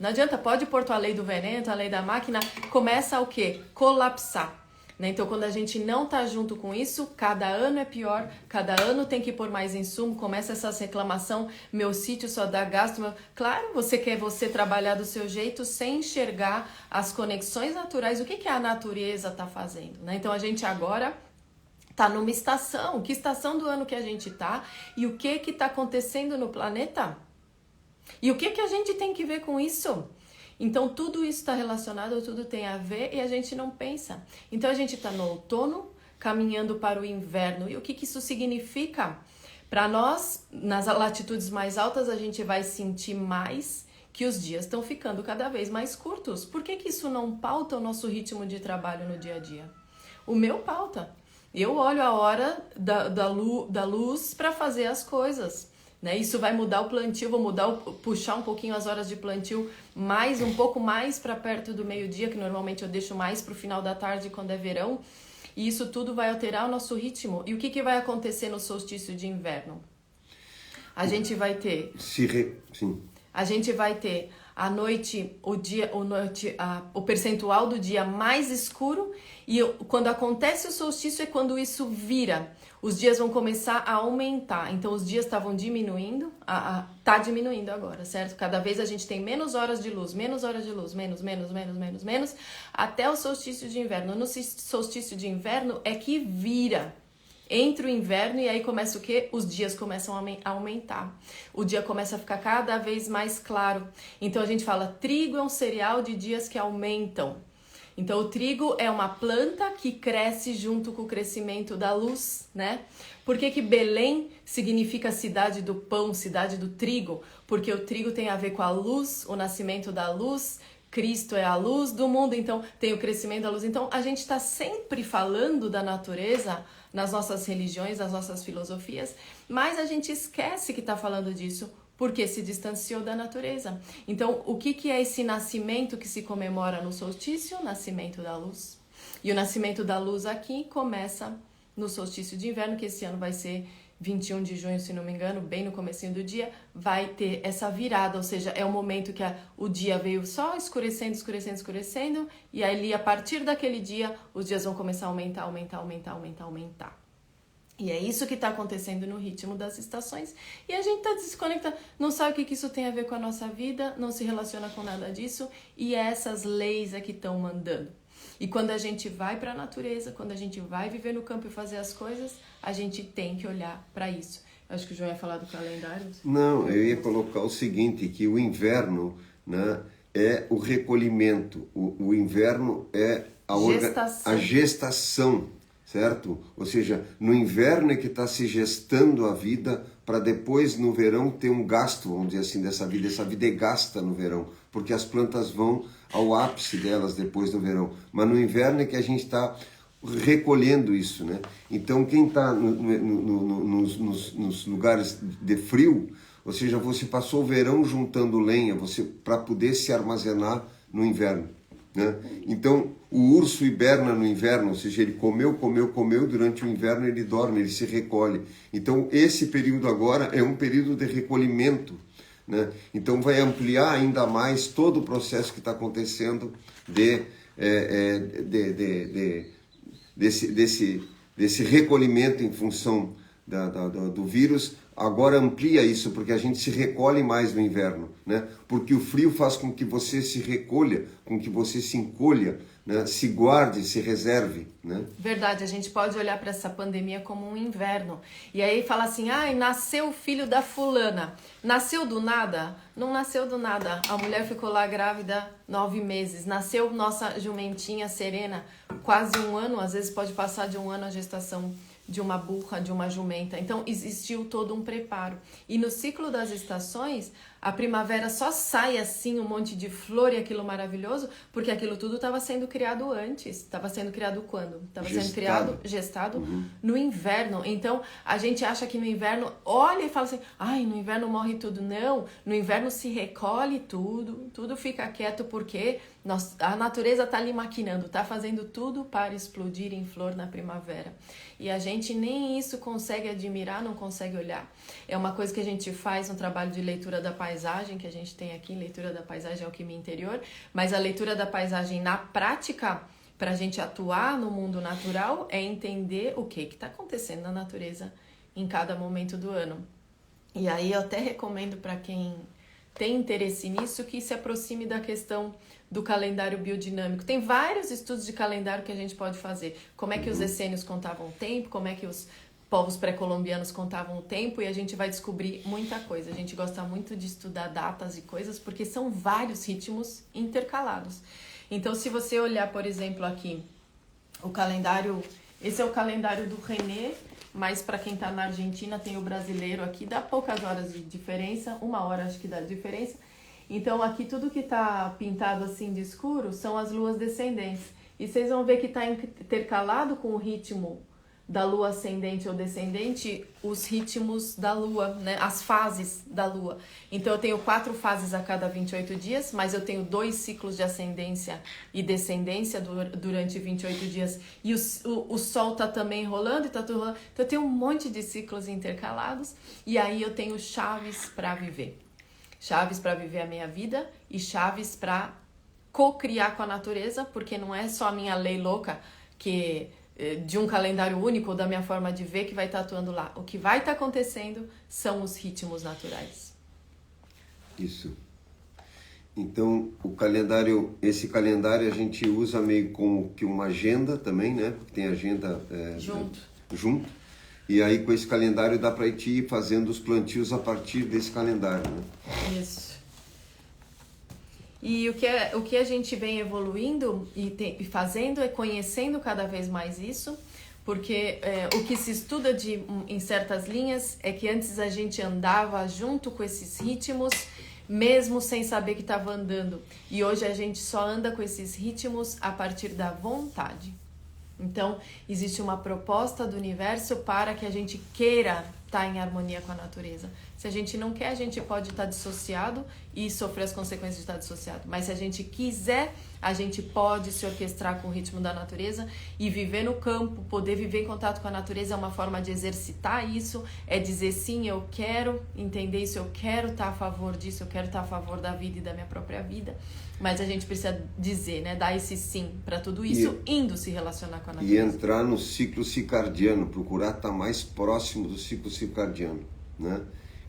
Não adianta, pode pôr tua lei do veneno, tua lei da máquina, começa o quê? Colapsar. Né? Então, quando a gente não está junto com isso, cada ano é pior, cada ano tem que pôr mais insumo, começa essas reclamação, meu sítio só dá gasto. Claro, você quer trabalhar do seu jeito sem enxergar as conexões naturais, o que a natureza está fazendo. Né? Então, a gente agora tá numa estação. Que estação do ano que a gente tá? E o que tá acontecendo no planeta? E o que a gente tem que ver com isso? Então, tudo isso está relacionado, tudo tem a ver e a gente não pensa. Então, a gente está no outono, caminhando para o inverno. E o que isso significa? Para nós, nas latitudes mais altas, a gente vai sentir mais que os dias estão ficando cada vez mais curtos. Por que isso não pauta o nosso ritmo de trabalho no dia a dia? O meu pauta. Eu olho a hora da luz para fazer as coisas, né? Isso vai mudar o plantio, puxar um pouquinho as horas de plantio um pouco mais para perto do meio-dia, que normalmente eu deixo mais para o final da tarde quando é verão. E isso tudo vai alterar o nosso ritmo. E o que vai acontecer no solstício de inverno? A gente vai ter... Sim. A gente vai ter a noite, o percentual do dia mais escuro, e quando acontece o solstício é quando isso vira. Os dias vão começar a aumentar. Então os dias estavam diminuindo, tá diminuindo agora, certo? Cada vez a gente tem menos horas de luz, menos, até o solstício de inverno. No solstício de inverno é que vira. Entra o inverno e aí começa o quê? Os dias começam a aumentar. O dia começa a ficar cada vez mais claro. Então a gente fala, trigo é um cereal de dias que aumentam. Então o trigo é uma planta que cresce junto com o crescimento da luz, né? Por que Belém significa cidade do pão, cidade do trigo? Porque o trigo tem a ver com a luz, o nascimento da luz. Cristo é a luz do mundo, então tem o crescimento da luz. Então a gente está sempre falando da natureza nas nossas religiões, nas nossas filosofias, mas a gente esquece que está falando disso porque se distanciou da natureza. Então, o que é esse nascimento que se comemora no solstício? O nascimento da luz. E o nascimento da luz aqui começa no solstício de inverno, que esse ano vai ser 21 de junho, se não me engano, bem no comecinho do dia, vai ter essa virada, ou seja, é o momento que o dia veio só escurecendo, e ali, a partir daquele dia, os dias vão começar a aumentar. E é isso que está acontecendo no ritmo das estações. E a gente está desconectado, não sabe o que isso tem a ver com a nossa vida, não se relaciona com nada disso, e essas leis é que estão mandando. E quando a gente vai para a natureza, quando a gente vai viver no campo e fazer as coisas, a gente tem que olhar para isso. Acho que o João ia falar do calendário. Não, eu ia colocar o seguinte, que o inverno, né, é o recolhimento. O inverno é a gestação, certo? Ou seja, no inverno é que está se gestando a vida para depois, no verão, ter um gasto, vamos dizer assim, dessa vida. Essa vida é gasta no verão, porque as plantas vão ao ápice delas depois do verão. Mas no inverno é que a gente está recolhendo isso, né? Então, quem está nos lugares de frio, ou seja, você passou o verão juntando lenha para poder se armazenar no inverno, né? Então, o urso hiberna no inverno, ou seja, ele comeu, durante o inverno ele dorme, ele se recolhe. Então, esse período agora é um período de recolhimento, né? Então, vai ampliar ainda mais todo o processo que está acontecendo desse recolhimento em função do vírus. Agora amplia isso, porque a gente se recolhe mais no inverno, né? Porque o frio faz com que você se recolha, com que você se encolha, né? Se guarde, se reserve, né? Verdade, a gente pode olhar para essa pandemia como um inverno. E aí fala assim, nasceu o filho da fulana. Nasceu do nada? Não nasceu do nada. A mulher ficou lá grávida 9 meses. Nasceu nossa jumentinha Serena, quase 1 ano, às vezes pode passar de 1 ano a gestação de uma burra, de uma jumenta. Então existiu todo um preparo. E no ciclo das estações, a primavera só sai assim, um monte de flor e aquilo maravilhoso, porque aquilo tudo estava sendo criado antes. Estava sendo criado quando? Estava sendo criado, gestado no inverno. Então a gente acha que no inverno, olha e fala assim, ai, no inverno morre tudo. Não, no inverno se recolhe tudo, tudo fica quieto, porque a natureza está ali maquinando, está fazendo tudo para explodir em flor na primavera. E a gente nem isso consegue admirar, não consegue olhar. É uma coisa que a gente faz no trabalho de leitura da paisagem, que a gente tem aqui, leitura da paisagem alquimia interior, mas a leitura da paisagem na prática, para a gente atuar no mundo natural, é entender o que está acontecendo na natureza em cada momento do ano. E aí eu até recomendo para quem tem interesse nisso que se aproxime da questão do calendário biodinâmico. Tem vários estudos de calendário que a gente pode fazer. Como é que os essênios contavam o tempo, como é que os povos pré-colombianos contavam o tempo, e a gente vai descobrir muita coisa. A gente gosta muito de estudar datas e coisas, porque são vários ritmos intercalados. Então, se você olhar, por exemplo, aqui, o calendário... Esse é o calendário do René, mas para quem está na Argentina tem o brasileiro aqui, dá poucas horas de diferença, 1 hora acho que dá diferença. Então aqui tudo que está pintado assim de escuro são as luas descendentes. E vocês vão ver que está intercalado com o ritmo da lua ascendente ou descendente, os ritmos da lua, né? As fases da lua. Então eu tenho 4 fases a cada 28 dias, mas eu tenho 2 ciclos de ascendência e descendência durante 28 dias. E o sol está também rolando e está tudo rolando. Então eu tenho um monte de ciclos intercalados, e aí eu tenho chaves para viver. Chaves para viver a minha vida e chaves para co-criar com a natureza, porque não é só a minha lei louca que de um calendário único ou da minha forma de ver que vai estar atuando lá. O que vai estar acontecendo são os ritmos naturais. Isso. Então, esse calendário a gente usa meio como que uma agenda também, né? Porque tem agenda junto. E aí com esse calendário dá para ir fazendo os plantios a partir desse calendário, né? Isso. E o que a gente vem evoluindo e fazendo é conhecendo cada vez mais isso, porque o que se estuda em certas linhas é que antes a gente andava junto com esses ritmos, mesmo sem saber que estava andando. E hoje a gente só anda com esses ritmos a partir da vontade. Então, existe uma proposta do universo para que a gente queira estar em harmonia com a natureza. Se a gente não quer, a gente pode estar dissociado e sofrer as consequências de estar dissociado. Mas se a gente quiser, a gente pode se orquestrar com o ritmo da natureza e viver no campo, poder viver em contato com a natureza é uma forma de exercitar isso, é dizer sim, eu quero entender isso, eu quero estar a favor disso, eu quero estar a favor da vida e da minha própria vida. Mas a gente precisa dizer, né, dar esse sim para tudo isso, indo se relacionar com a natureza. E entrar no ciclo circadiano, procurar estar mais próximo do ciclo circadiano, né?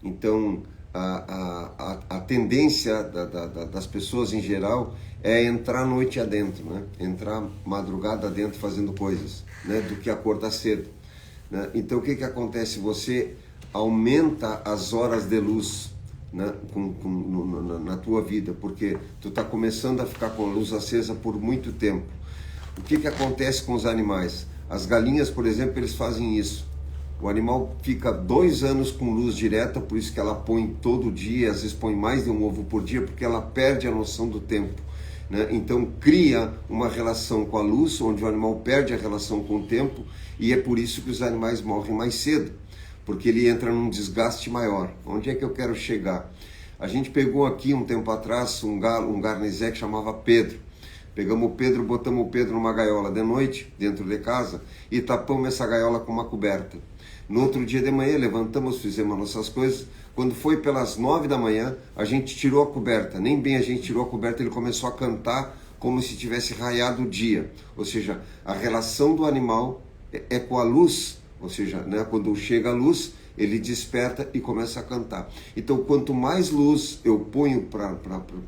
Então, a tendência das pessoas em geral é entrar noite adentro, né? Entrar madrugada adentro fazendo coisas, né? Do que acordar cedo, né? Então, o que acontece? Você aumenta as horas de luz, né? Na tua vida, porque tu está começando a ficar com a luz acesa por muito tempo. O que acontece com os animais? As galinhas, por exemplo, eles fazem isso. O animal fica 2 anos com luz direta, por isso que ela põe todo dia, às vezes põe mais de um ovo por dia, porque ela perde a noção do tempo, né? Então cria uma relação com a luz, onde o animal perde a relação com o tempo, e é por isso que os animais morrem mais cedo, porque ele entra num desgaste maior. Onde é que eu quero chegar? A gente pegou aqui um tempo atrás um garnizé que chamava Pedro. Pegamos o Pedro, botamos o Pedro numa gaiola de noite, dentro de casa, e tapamos essa gaiola com uma coberta. No outro dia de manhã, levantamos, fizemos nossas coisas. Quando foi pelas 9 da manhã, a gente tirou a coberta. Nem bem a gente tirou a coberta, ele começou a cantar como se tivesse raiado o dia. Ou seja, a relação do animal é com a luz. Ou seja, né, quando chega a luz, ele desperta e começa a cantar. Então, quanto mais luz eu ponho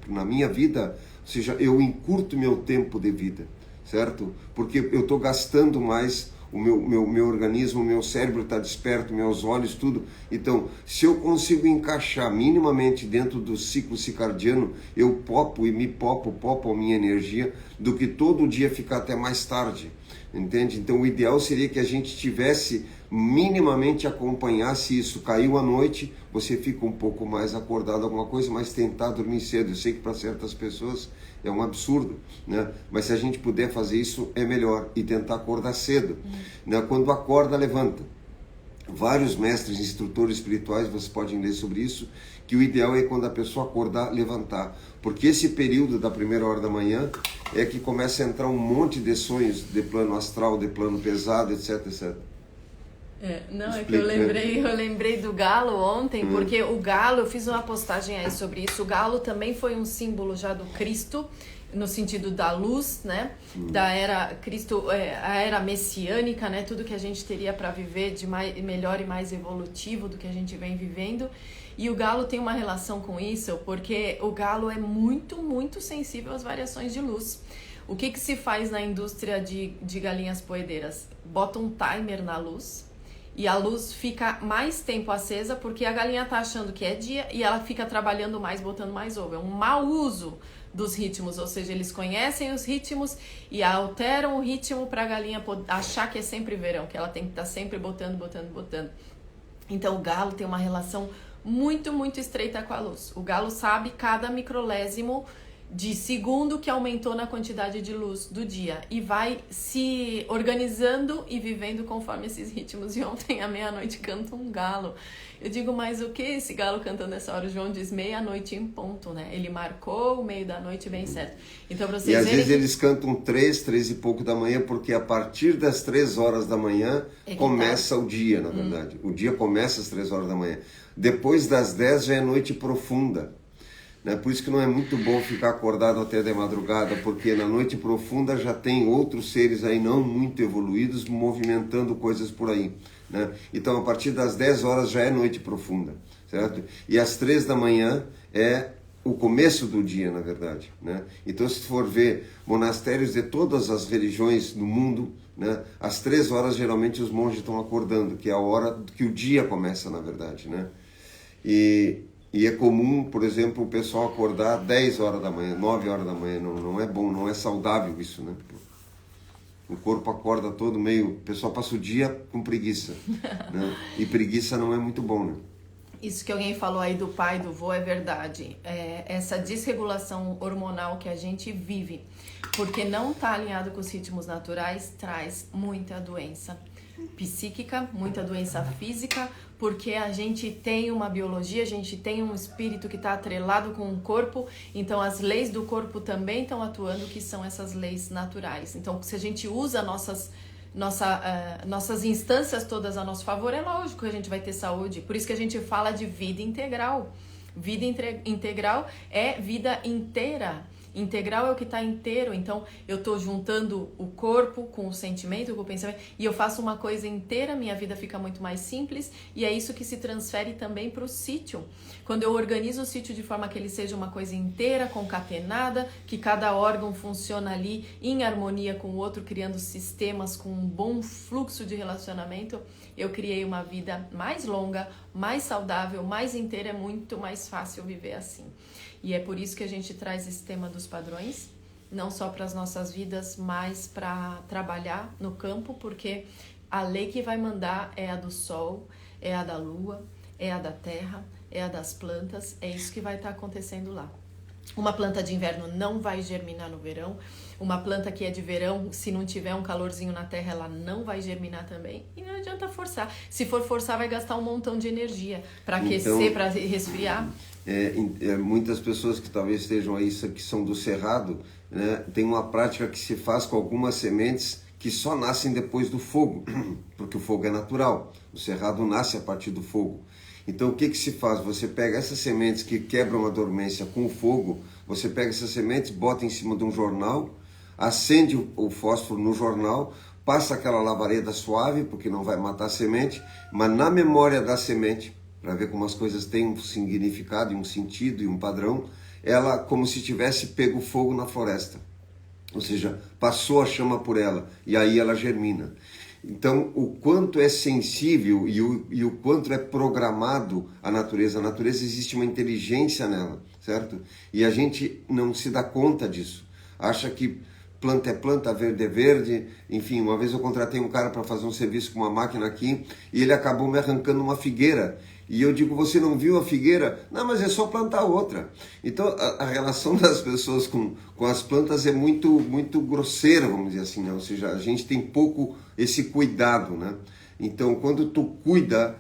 na minha vida, ou seja, eu encurto meu tempo de vida, certo? Porque eu estou gastando mais, o meu organismo, o meu cérebro está desperto, meus olhos, tudo. Então, se eu consigo encaixar minimamente dentro do ciclo circadiano, eu popo a minha energia, do que todo dia ficar até mais tarde, entende? Então, o ideal seria que a gente tivesse minimamente acompanhar. Se isso caiu à noite, você fica um pouco mais acordado, alguma coisa, mas tentar dormir cedo. Eu sei que para certas pessoas é um absurdo, né? Mas se a gente puder fazer isso, é melhor. E tentar acordar cedo, né? Quando acorda, levanta. Vários mestres, instrutores espirituais, vocês podem ler sobre isso, que o ideal é quando a pessoa acordar, levantar. Porque esse período da primeira hora da manhã é que começa a entrar um monte de sonhos de plano astral, de plano pesado, etc, etc. É que eu lembrei do galo ontem, porque o galo, eu fiz uma postagem aí sobre isso, o galo também foi um símbolo já do Cristo, no sentido da luz, né? Da era Cristo, a era messiânica, né? Tudo que a gente teria para viver de melhor e mais evolutivo do que a gente vem vivendo. E o galo tem uma relação com isso, porque o galo é muito, muito sensível às variações de luz. O que se faz na indústria de galinhas poedeiras? Bota um timer na luz e a luz fica mais tempo acesa porque a galinha tá achando que é dia e ela fica trabalhando mais, botando mais ovo. É um mau uso dos ritmos, ou seja, eles conhecem os ritmos e alteram o ritmo para a galinha achar que é sempre verão, que ela tem que estar sempre botando. Então o galo tem uma relação muito, muito estreita com a luz. O galo sabe cada microlésimo de segundo que aumentou na quantidade de luz do dia e vai se organizando e vivendo conforme esses ritmos. E ontem à meia-noite canta um galo. Eu digo, mas o que esse galo cantando nessa hora? O João diz meia-noite em ponto, né? Ele marcou o meio da noite bem certo. Então, pra vocês e às vezes eles cantam 3 e pouco da manhã, porque a partir das 3 horas da manhã começa o dia, na verdade. O dia começa às 3 horas da manhã. Depois das 10 já é noite profunda. Né? Por isso que não é muito bom ficar acordado até de madrugada, porque na noite profunda já tem outros seres aí não muito evoluídos movimentando coisas por aí. Né? Então a partir das 10 horas já é noite profunda, certo? E às 3 da manhã é o começo do dia, na verdade. Né? Então se for ver monastérios de todas as religiões do mundo, né? Às 3 horas geralmente os monges estão acordando, que é a hora que o dia começa, na verdade. Né? E é comum, por exemplo, o pessoal acordar 10 horas da manhã, 9 horas da manhã. Não é bom, não é saudável isso, né? O corpo acorda todo meio... O pessoal passa o dia com preguiça, né? E preguiça não é muito bom, né? Isso que alguém falou aí do pai e do vô é verdade. Essa desregulação hormonal que a gente vive, porque não está alinhado com os ritmos naturais, traz muita doença psíquica, muita doença física, porque a gente tem uma biologia, a gente tem um espírito que está atrelado com o corpo, então as leis do corpo também estão atuando, que são essas leis naturais. Então, se a gente usa nossas instâncias todas a nosso favor, é lógico que a gente vai ter saúde. Por isso que a gente fala de vida integral. Vida integral é vida inteira. Integral é o que está inteiro, então eu estou juntando o corpo com o sentimento, com o pensamento, e eu faço uma coisa inteira, minha vida fica muito mais simples, e é isso que se transfere também para o sítio. Quando eu organizo o sítio de forma que ele seja uma coisa inteira, concatenada, que cada órgão funciona ali em harmonia com o outro, criando sistemas com um bom fluxo de relacionamento, eu criei uma vida mais longa, mais saudável, mais inteira, é muito mais fácil viver assim. E é por isso que a gente traz esse tema dos padrões, não só para as nossas vidas, mas para trabalhar no campo, porque a lei que vai mandar é a do sol, é a da lua, é a da terra, é a das plantas, é isso que vai estar acontecendo lá. Uma planta de inverno não vai germinar no verão, uma planta que é de verão, se não tiver um calorzinho na terra, ela não vai germinar também, e não adianta forçar. Se for forçar, vai gastar um montão de energia para aquecer, para resfriar. Muitas pessoas que talvez estejam aí, que são do cerrado, né, tem uma prática que se faz com algumas sementes que só nascem depois do fogo, porque o fogo é natural, o cerrado nasce a partir do fogo. Então o que se faz? Você pega essas sementes que quebram a dormência com o fogo, você pega essas sementes, bota em cima de um jornal, acende o fósforo no jornal, passa aquela lavareda suave, porque não vai matar a semente, mas na memória da semente, para ver como as coisas têm um significado e um sentido e um padrão, ela como se tivesse pego fogo na floresta. Ou seja, passou a chama por ela e aí ela germina. Então, o quanto é sensível e o quanto é programado a natureza existe uma inteligência nela, certo? E a gente não se dá conta disso. Acha que planta é planta, verde é verde. Enfim, uma vez eu contratei um cara para fazer um serviço com uma máquina aqui e ele acabou me arrancando uma figueira. E eu digo, você não viu a figueira? Não, mas é só plantar outra. Então a relação das pessoas com as plantas é muito grosseira, vamos dizer assim, né? Ou seja, a gente tem pouco esse cuidado, né? Então quando tu cuida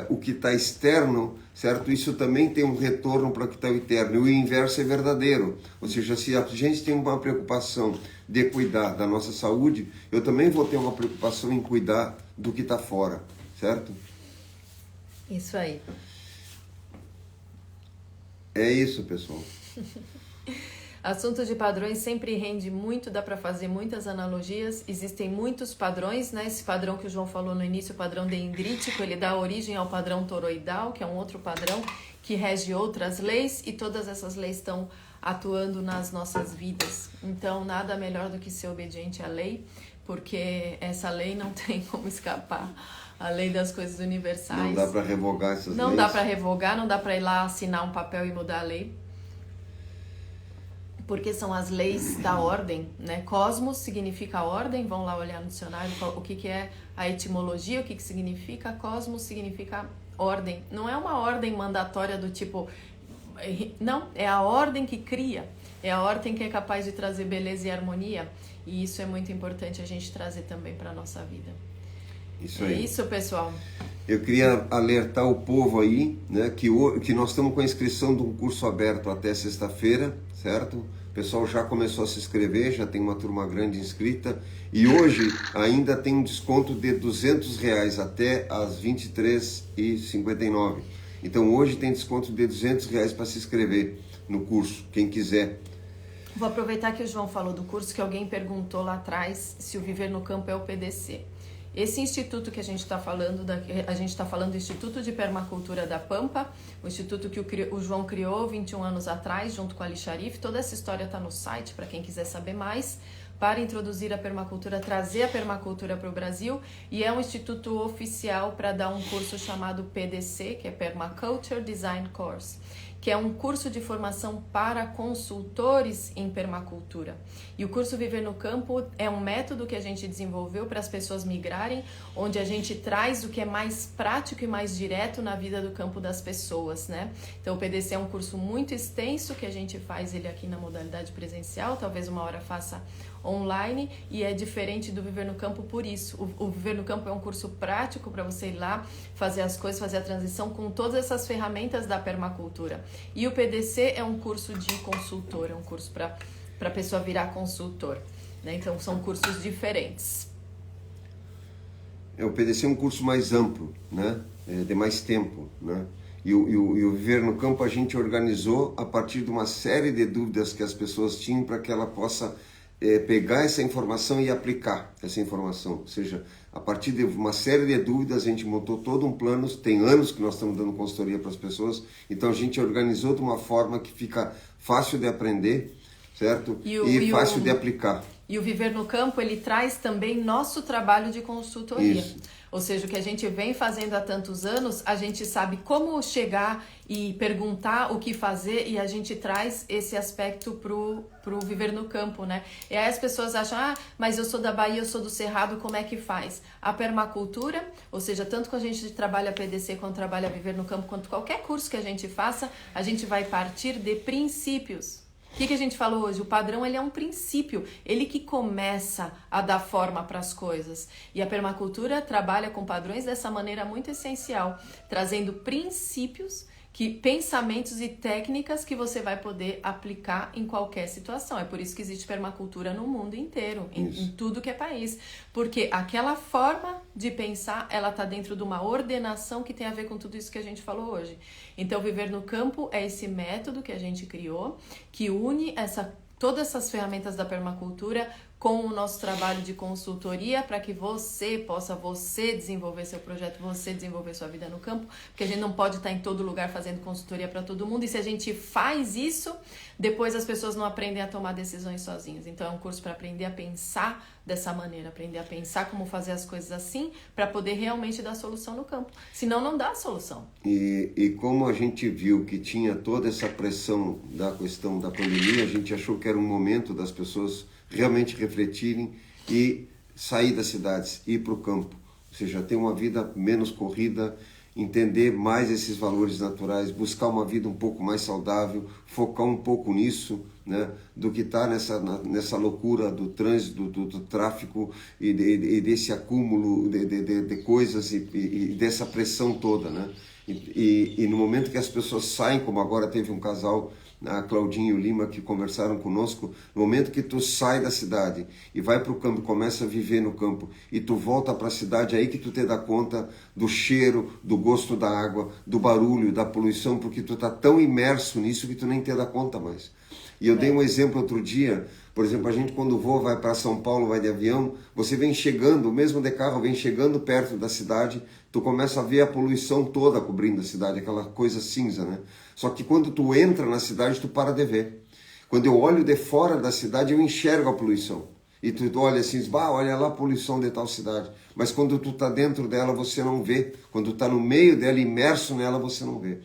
o que está externo, certo? Isso também tem um retorno para o que está interno. E o inverso é verdadeiro. Ou seja, se a gente tem uma preocupação de cuidar da nossa saúde, eu também vou ter uma preocupação em cuidar do que está fora, certo? Isso aí. É isso, pessoal. Assunto de padrões sempre rende muito, dá para fazer muitas analogias. Existem muitos padrões, né? Esse padrão que o João falou no início, o padrão dendrítico, ele dá origem ao padrão toroidal, que é um outro padrão que rege outras leis, e todas essas leis estão atuando nas nossas vidas. Então, nada melhor do que ser obediente à lei, porque essa lei não tem como escapar. A lei das coisas universais. Não dá para revogar essas leis. Não dá para revogar, não dá para ir lá assinar um papel e mudar a lei. Porque são as leis da ordem, né? Cosmos significa ordem, vão lá olhar no dicionário o que é a etimologia, o que significa. Cosmos significa ordem. Não é uma ordem mandatória do tipo... Não, é a ordem que cria, é a ordem que é capaz de trazer beleza e harmonia. E isso é muito importante a gente trazer também para a nossa vida. Isso aí. É isso, pessoal. Eu queria alertar o povo aí, né, que nós estamos com a inscrição de um curso aberto até sexta-feira, certo? O pessoal já começou a se inscrever, já tem uma turma grande inscrita. E hoje ainda tem um desconto de R$200 até às 23h59. Então hoje tem desconto de R$200 para se inscrever no curso, quem quiser. Vou aproveitar que o João falou do curso, que alguém perguntou lá atrás se o Viver no Campo é o PDC. Esse instituto que a gente está falando, a gente está falando do Instituto de Permacultura da Pampa, o instituto que o João criou 21 anos atrás, junto com a Ali Sharif. Toda essa história está no site, para quem quiser saber mais, para introduzir a permacultura, trazer a permacultura para o Brasil. E é um instituto oficial para dar um curso chamado PDC, que é Permaculture Design Course, que é um curso de formação para consultores em permacultura. E o curso Viver no Campo é um método que a gente desenvolveu para as pessoas migrarem, onde a gente traz o que é mais prático e mais direto na vida do campo das pessoas, né? Então o PDC é um curso muito extenso, que a gente faz ele aqui na modalidade presencial, talvez uma hora faça online, e é diferente do Viver no Campo por isso. O Viver no Campo é um curso prático para você ir lá, fazer as coisas, fazer a transição com todas essas ferramentas da permacultura. E o PDC é um curso de consultor, é um curso para a pessoa virar consultor, né? Então são cursos diferentes. O PDC é um curso mais amplo, né? De mais tempo, né? E o Viver no Campo a gente organizou a partir de uma série de dúvidas que as pessoas tinham para que ela possa pegar essa informação e aplicar essa informação. Ou seja, a partir de uma série de dúvidas, a gente montou todo um plano. Tem anos que nós estamos dando consultoria para as pessoas, então a gente organizou de uma forma que fica fácil de aprender, certo? E fácil de aplicar. E o Viver no Campo, ele traz também nosso trabalho de consultoria. Isso. Ou seja, o que a gente vem fazendo há tantos anos, a gente sabe como chegar e perguntar o que fazer, e a gente traz esse aspecto pro Viver no Campo, né? E aí as pessoas acham, mas eu sou da Bahia, eu sou do Cerrado, como é que faz? A permacultura, ou seja, tanto que a gente trabalha PDC quanto trabalha Viver no Campo, quanto qualquer curso que a gente faça, a gente vai partir de princípios. O que a gente falou hoje? O padrão, ele é um princípio, ele que começa a dar forma para as coisas. E a permacultura trabalha com padrões dessa maneira muito essencial, trazendo princípios, pensamentos e técnicas que você vai poder aplicar em qualquer situação. É por isso que existe permacultura no mundo inteiro, em tudo que é país. Porque aquela forma de pensar, ela está dentro de uma ordenação que tem a ver com tudo isso que a gente falou hoje. Então, Viver no Campo é esse método que a gente criou, que une todas essas ferramentas da permacultura com o nosso trabalho de consultoria, para que você possa desenvolver seu projeto, você desenvolver sua vida no campo, porque a gente não pode estar em todo lugar fazendo consultoria para todo mundo, e se a gente faz isso, depois as pessoas não aprendem a tomar decisões sozinhas. Então é um curso para aprender a pensar dessa maneira, aprender a pensar como fazer as coisas assim, para poder realmente dar solução no campo. Senão não dá solução. E como a gente viu que tinha toda essa pressão da questão da pandemia, a gente achou que era um momento das pessoas realmente refletirem e sair das cidades, ir para o campo. Ou seja, ter uma vida menos corrida, entender mais esses valores naturais, buscar uma vida um pouco mais saudável, focar um pouco nisso, né, do que estar nessa loucura do trânsito, do tráfico e desse acúmulo de coisas e dessa pressão toda, né? E no momento que as pessoas saem, como agora teve um casal, a Claudinha e o Lima, que conversaram conosco, no momento que tu sai da cidade e vai para o campo, começa a viver no campo e tu volta para a cidade, aí que tu te dá conta do cheiro, do gosto da água, do barulho, da poluição, porque tu tá tão imerso nisso que tu nem te dá conta mais. E eu dei um exemplo outro dia, por exemplo, a gente quando voa, vai para São Paulo, vai de avião, você vem chegando, mesmo de carro, vem chegando perto da cidade, tu começa a ver a poluição toda cobrindo a cidade, aquela coisa cinza, né? Só que quando tu entra na cidade, tu para de ver. Quando eu olho de fora da cidade, eu enxergo a poluição. E tu olha assim, olha lá a poluição de tal cidade. Mas quando tu tá dentro dela, você não vê. Quando tu tá no meio dela, imerso nela, você não vê.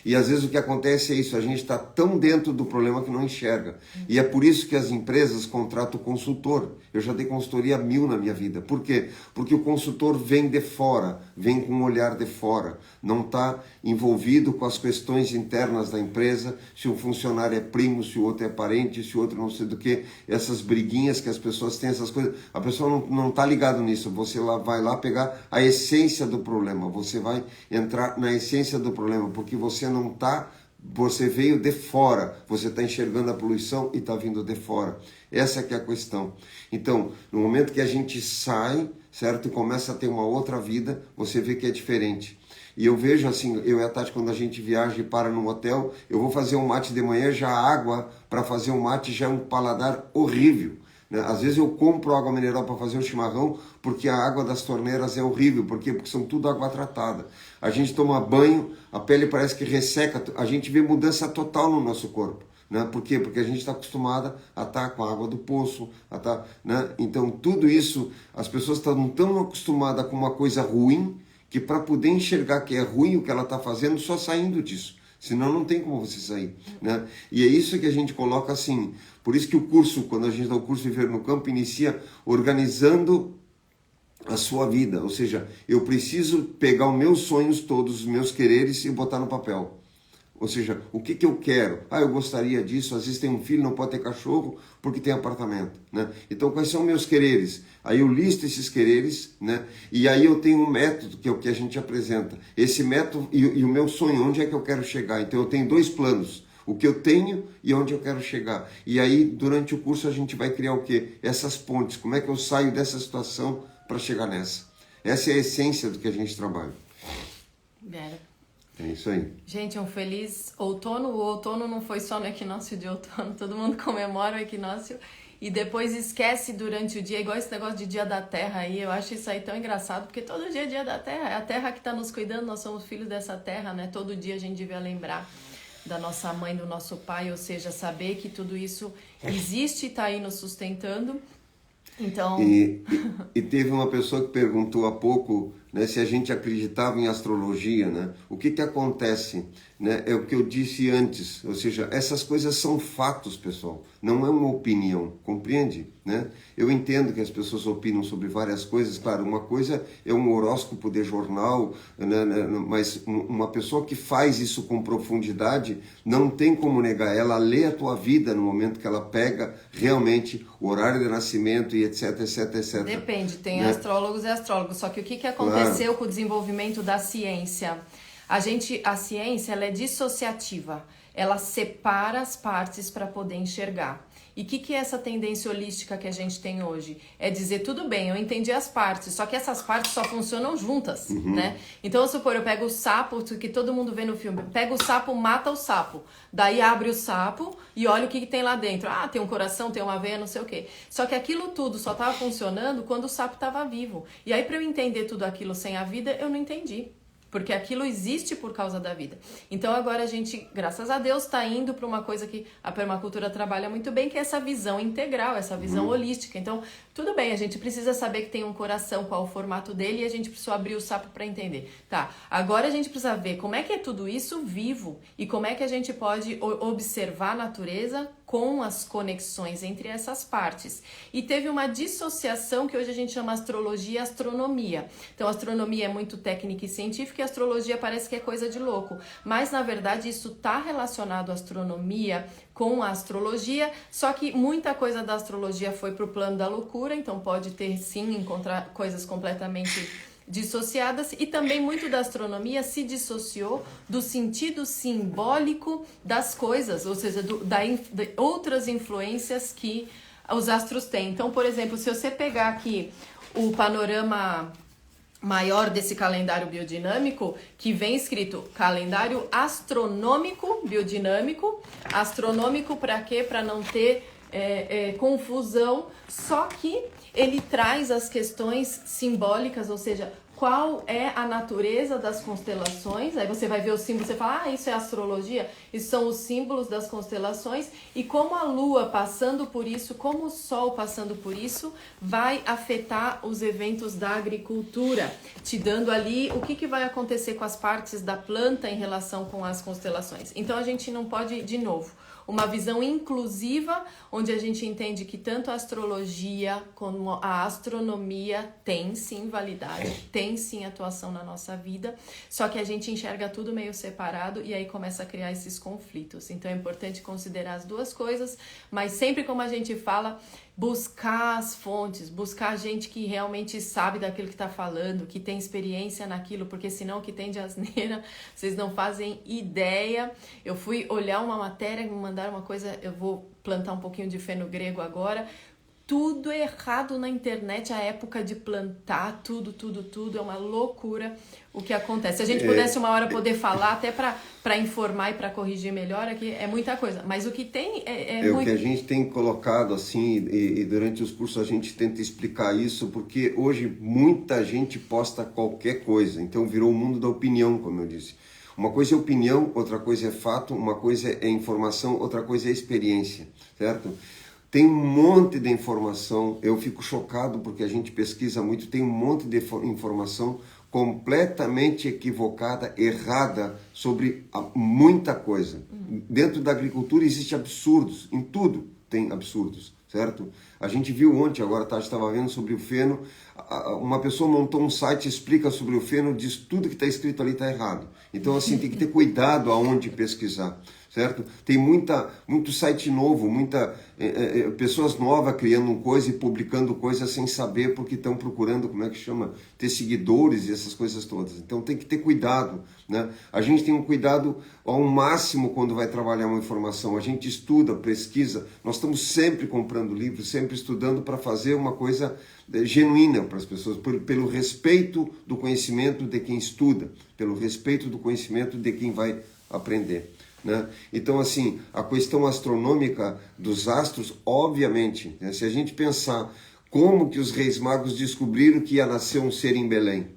E às vezes o que acontece é isso, a gente está tão dentro do problema que não enxerga. E é por isso que as empresas contratam o consultor. Eu já dei consultoria 1000 na minha vida. Por quê? Porque o consultor vem de fora, vem com um olhar de fora. Não está envolvido com as questões internas da empresa, se um funcionário é primo, se o outro é parente, se o outro não sei do que. Essas briguinhas que as pessoas têm, essas coisas. A pessoa não está ligado nisso. Você vai lá pegar a essência do problema. Você vai entrar na essência do problema, porque você não está, você veio de fora, você está enxergando a poluição e está vindo de fora. Essa que é a questão. Então, no momento que a gente sai, certo, e começa a ter uma outra vida, você vê que é diferente. E eu vejo assim, eu e a Tati, quando a gente viaja e para num hotel, eu vou fazer um mate de manhã, já a água para fazer um mate já é um paladar horrível. Às vezes eu compro água mineral para fazer o chimarrão, porque a água das torneiras é horrível. Por quê? Porque são tudo água tratada. A gente toma banho, a pele parece que resseca, a gente vê mudança total no nosso corpo. Né? Por quê? Porque a gente está acostumada a estar com a água do poço. Né? Então tudo isso, as pessoas estão tão acostumadas com uma coisa ruim, que para poder enxergar que é ruim o que ela está fazendo, só saindo disso. Senão não tem como você sair, né? E é isso que a gente coloca assim. Por isso que o curso, quando a gente dá o curso Viver no Campo, inicia organizando a sua vida. Ou seja, eu preciso pegar os meus sonhos todos, os meus quereres e botar no papel. Ou seja, o que eu quero? Eu gostaria disso. Às vezes tem um filho, não pode ter cachorro porque tem apartamento, né? Então, quais são meus quereres? Aí eu listo esses quereres, né? E aí eu tenho um método, que é o que a gente apresenta. Esse método e o meu sonho, onde é que eu quero chegar? Então, eu tenho 2 planos. O que eu tenho e onde eu quero chegar. E aí, durante o curso, a gente vai criar o quê? Essas pontes. Como é que eu saio dessa situação para chegar nessa? Essa é a essência do que a gente trabalha. É isso aí. Gente, um feliz outono. O outono não foi só no equinócio de outono, todo mundo comemora o equinócio e depois esquece durante o dia, igual esse negócio de dia da terra aí. Eu acho isso aí tão engraçado, porque todo dia é dia da terra, é a terra que está nos cuidando, nós somos filhos dessa terra, né? Todo dia a gente devia lembrar da nossa mãe, do nosso pai, ou seja, saber que tudo isso existe e está aí nos sustentando. Então... E teve uma pessoa que perguntou há pouco, né, se a gente acreditava em astrologia, né? O que acontece, né? É o que eu disse antes, ou seja, essas coisas são fatos, pessoal, não é uma opinião, compreende? Né? Eu entendo que as pessoas opinam sobre várias coisas, claro, uma coisa é um horóscopo de jornal, né, mas uma pessoa que faz isso com profundidade, não tem como negar, ela lê a tua vida no momento que ela pega realmente o horário de nascimento e etc, etc, etc. Depende, tem né? Astrólogos e astrólogos, só que o que aconteceu com o desenvolvimento da ciência? A ciência, ela é dissociativa, ela separa as partes para poder enxergar. E o que é essa tendência holística que a gente tem hoje? É dizer, tudo bem, eu entendi as partes, só que essas partes só funcionam juntas, né? Então, vamos supor, eu pego o sapo, que todo mundo vê no filme, pega o sapo, mata o sapo, daí abre o sapo e olha o que tem lá dentro. Tem um coração, tem uma veia, não sei o quê. Só que aquilo tudo só estava funcionando quando o sapo estava vivo. E aí, para eu entender tudo aquilo sem a vida, eu não entendi. Porque aquilo existe por causa da vida. Então agora a gente, graças a Deus, está indo para uma coisa que a permacultura trabalha muito bem, que é essa visão integral, essa visão holística. Então, tudo bem, a gente precisa saber que tem um coração, qual o formato dele, e a gente precisa abrir o sapo para entender. Tá, agora a gente precisa ver como é que é tudo isso vivo e como é que a gente pode observar a natureza com as conexões entre essas partes. E teve uma dissociação que hoje a gente chama astrologia e astronomia. Então, a astronomia é muito técnica e científica e a astrologia parece que é coisa de louco. Mas, na verdade, isso está relacionado à astronomia com a astrologia, só que muita coisa da astrologia foi para o plano da loucura, então pode ter, sim, encontrar coisas completamente dissociadas, e também muito da astronomia se dissociou do sentido simbólico das coisas, ou seja, de outras influências que os astros têm. Então, por exemplo, se você pegar aqui o panorama maior desse calendário biodinâmico, que vem escrito calendário astronômico biodinâmico. Astronômico para quê? Para não ter confusão, só que ele traz as questões simbólicas, ou seja, qual é a natureza das constelações. Aí você vai ver o símbolo, você fala, isso é astrologia, isso são os símbolos das constelações, e como a Lua passando por isso, como o Sol passando por isso, vai afetar os eventos da agricultura, te dando ali o que vai acontecer com as partes da planta em relação com as constelações. Então a gente não pode, de novo, uma visão inclusiva, onde a gente entende que tanto a astrologia como a astronomia tem sim validade, tem sim atuação na nossa vida, só que a gente enxerga tudo meio separado e aí começa a criar esses conflitos. Então é importante considerar as duas coisas, mas sempre, como a gente fala, buscar as fontes, buscar gente que realmente sabe daquilo que está falando, que tem experiência naquilo, porque senão o que tem de asneira, vocês não fazem ideia. Eu fui olhar uma matéria, me mandaram uma coisa, eu vou plantar um pouquinho de fé no grego agora, tudo errado na internet, a época de plantar, tudo, é uma loucura o que acontece. Se a gente pudesse uma hora poder falar, até para informar e para corrigir melhor, aqui é muita coisa, mas o que tem é muito... O que a gente tem colocado assim, e durante os cursos a gente tenta explicar isso, porque hoje muita gente posta qualquer coisa, então virou o mundo da opinião, como eu disse. Uma coisa é opinião, outra coisa é fato, uma coisa é informação, outra coisa é experiência, certo? Tem um monte de informação, eu fico chocado porque a gente pesquisa muito, tem um monte de informação completamente equivocada, errada sobre muita coisa. Dentro da agricultura existe absurdos, em tudo tem absurdos, certo? A gente viu ontem, agora a estava vendo sobre o feno, uma pessoa montou um site, explica sobre o feno, diz tudo que está escrito ali está errado. Então assim, tem que ter cuidado aonde pesquisar, certo? Tem muito site novo, pessoas novas criando coisa e publicando coisas sem saber porque estão procurando, como é que chama, ter seguidores e essas coisas todas. Então tem que ter cuidado, né? A gente tem um cuidado ao máximo quando vai trabalhar uma informação. A gente estuda, pesquisa, nós estamos sempre comprando livros, sempre estudando para fazer uma coisa genuína para as pessoas, pelo respeito do conhecimento de quem estuda, pelo respeito do conhecimento de quem vai aprender, né? Então, assim, a questão astronômica dos astros, obviamente, né, se a gente pensar como que os reis magos descobriram que ia nascer um ser em Belém,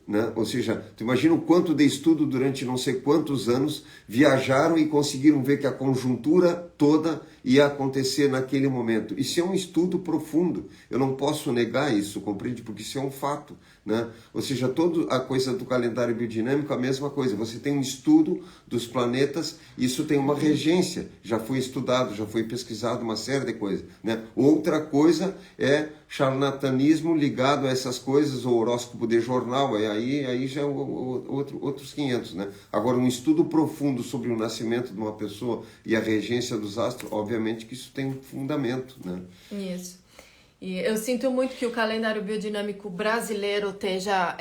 né? Ou seja, tu imagina o quanto de estudo durante não sei quantos anos, viajaram e conseguiram ver que a conjuntura toda ia acontecer naquele momento. Isso é um estudo profundo, eu não posso negar isso, compreende? Porque isso é um fato, né? Ou seja, toda a coisa do calendário biodinâmico, a mesma coisa, você tem um estudo dos planetas, isso tem uma regência, já foi estudado, já foi pesquisado uma série de coisas, né? Outra coisa é charlatanismo ligado a essas coisas, o horóscopo de jornal, aí já é outros 500, né? Agora, um estudo profundo sobre o nascimento de uma pessoa e a regência dos astros, obviamente que isso tem um fundamento, né? Isso. E eu sinto muito que o calendário biodinâmico brasileiro esteja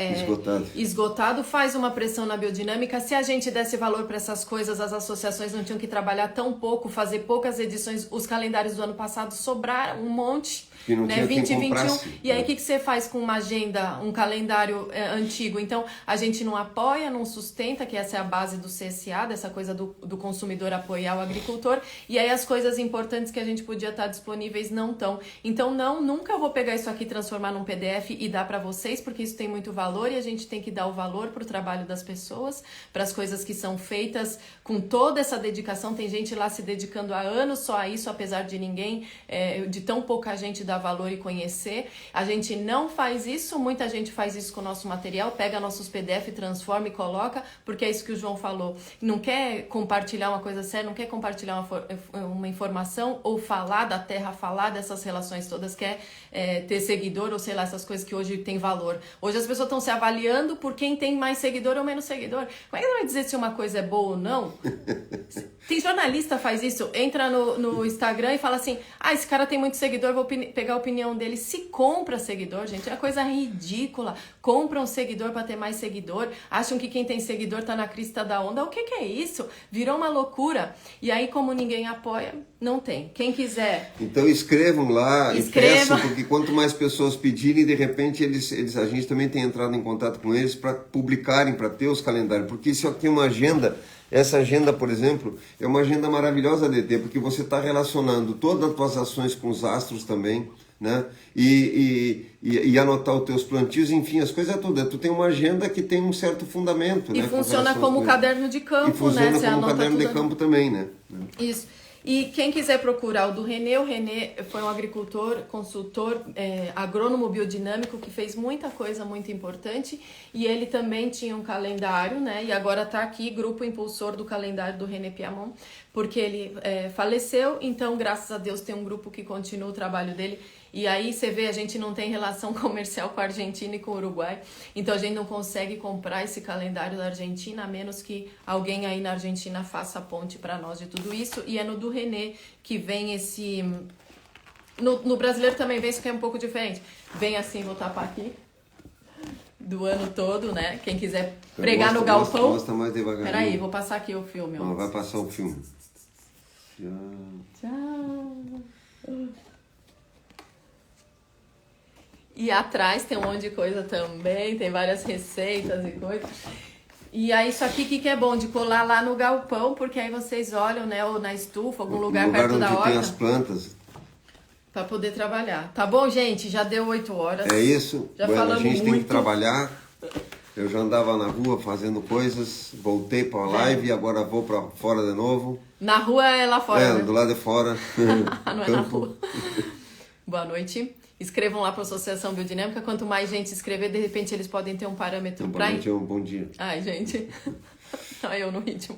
esgotado, faz uma pressão na biodinâmica. Se a gente desse valor para essas coisas, as associações não tinham que trabalhar tão pouco, fazer poucas edições. Os calendários do ano passado sobraram um monte, que não tinha 20 e 21. Comprasse. E aí o que você faz com uma agenda, um calendário antigo? Então a gente não apoia, não sustenta, que essa é a base do CSA, dessa coisa do consumidor apoiar o agricultor. E aí as coisas importantes que a gente podia estar disponíveis não estão. Então não nunca vou pegar isso aqui, transformar num PDF e dar para vocês, porque isso tem muito valor e a gente tem que dar o valor para o trabalho das pessoas, para as coisas que são feitas com toda essa dedicação. Tem gente lá se dedicando há anos só a isso, apesar de ninguém, de tão pouca gente dar valor e conhecer. A gente não faz isso, muita gente faz isso com o nosso material, pega nossos PDF, transforma e coloca, porque é isso que o João falou. Não quer compartilhar uma coisa séria, não quer compartilhar uma informação ou falar da Terra, falar dessas relações todas, quer ter seguidor ou sei lá, essas coisas que hoje tem valor. Hoje as pessoas estão se avaliando por quem tem mais seguidor ou menos seguidor. Como é que vai dizer se uma coisa é boa ou não? Tem jornalista que faz isso, entra no Instagram e fala assim, esse cara tem muito seguidor, vou pegar a opinião dele. Se compra seguidor, gente, é uma coisa ridícula. Compra um seguidor para ter mais seguidor, acham que quem tem seguidor tá na crista da onda. O que é isso? Virou uma loucura. E aí, como ninguém apoia, não tem. Quem quiser... Então escrevam lá e peçam, porque quanto mais pessoas pedirem, de repente a gente também tem entrado em contato com eles para publicarem, para ter os calendários. Porque isso aqui é uma agenda. Essa agenda, por exemplo, é uma agenda maravilhosa de ter, porque você está relacionando todas as tuas ações com os astros também, né? E anotar os teus plantios, enfim, as coisas todas. Tu tem uma agenda que tem um certo fundamento, e né? Funciona como caderno de campo, e funciona, né? Você como caderno de campo também, né? Isso. E quem quiser procurar o René foi um agricultor, consultor, agrônomo biodinâmico que fez muita coisa muito importante, e ele também tinha um calendário, né? E agora está aqui, grupo impulsor do calendário do René Piamon, porque ele faleceu, então graças a Deus tem um grupo que continua o trabalho dele. E aí você vê, a gente não tem relação comercial com a Argentina e com o Uruguai, então a gente não consegue comprar esse calendário da Argentina, a menos que alguém aí na Argentina faça a ponte para nós de tudo isso. E é no do René que vem esse... No brasileiro também vem, isso que é um pouco diferente. Vem assim, vou tapar aqui, do ano todo, né? Quem quiser pregar no galpão... Mostra mais devagarinho. Peraí, vou passar aqui o filme. Vai passar o filme. Tchau. E atrás tem um monte de coisa também, tem várias receitas e coisas. E aí isso aqui que é bom de colar lá no galpão, porque aí vocês olham, né, ou na estufa, algum lugar perto da horta. Onde tem as plantas. Para poder trabalhar. Tá bom, gente? Já deu 8 horas. É isso. Já falamos falamos a gente muito. tem que trabalhar. Eu já andava na rua fazendo coisas, voltei para a live e agora vou para fora de novo. Na rua é lá fora, né? Do lado de fora. Não é na rua. Boa noite. Escrevam lá para a Associação Biodinâmica. Quanto mais gente escrever, de repente eles podem ter um parâmetro para... Boa noite, um bom dia. Ai, gente. Ai, eu no ritmo.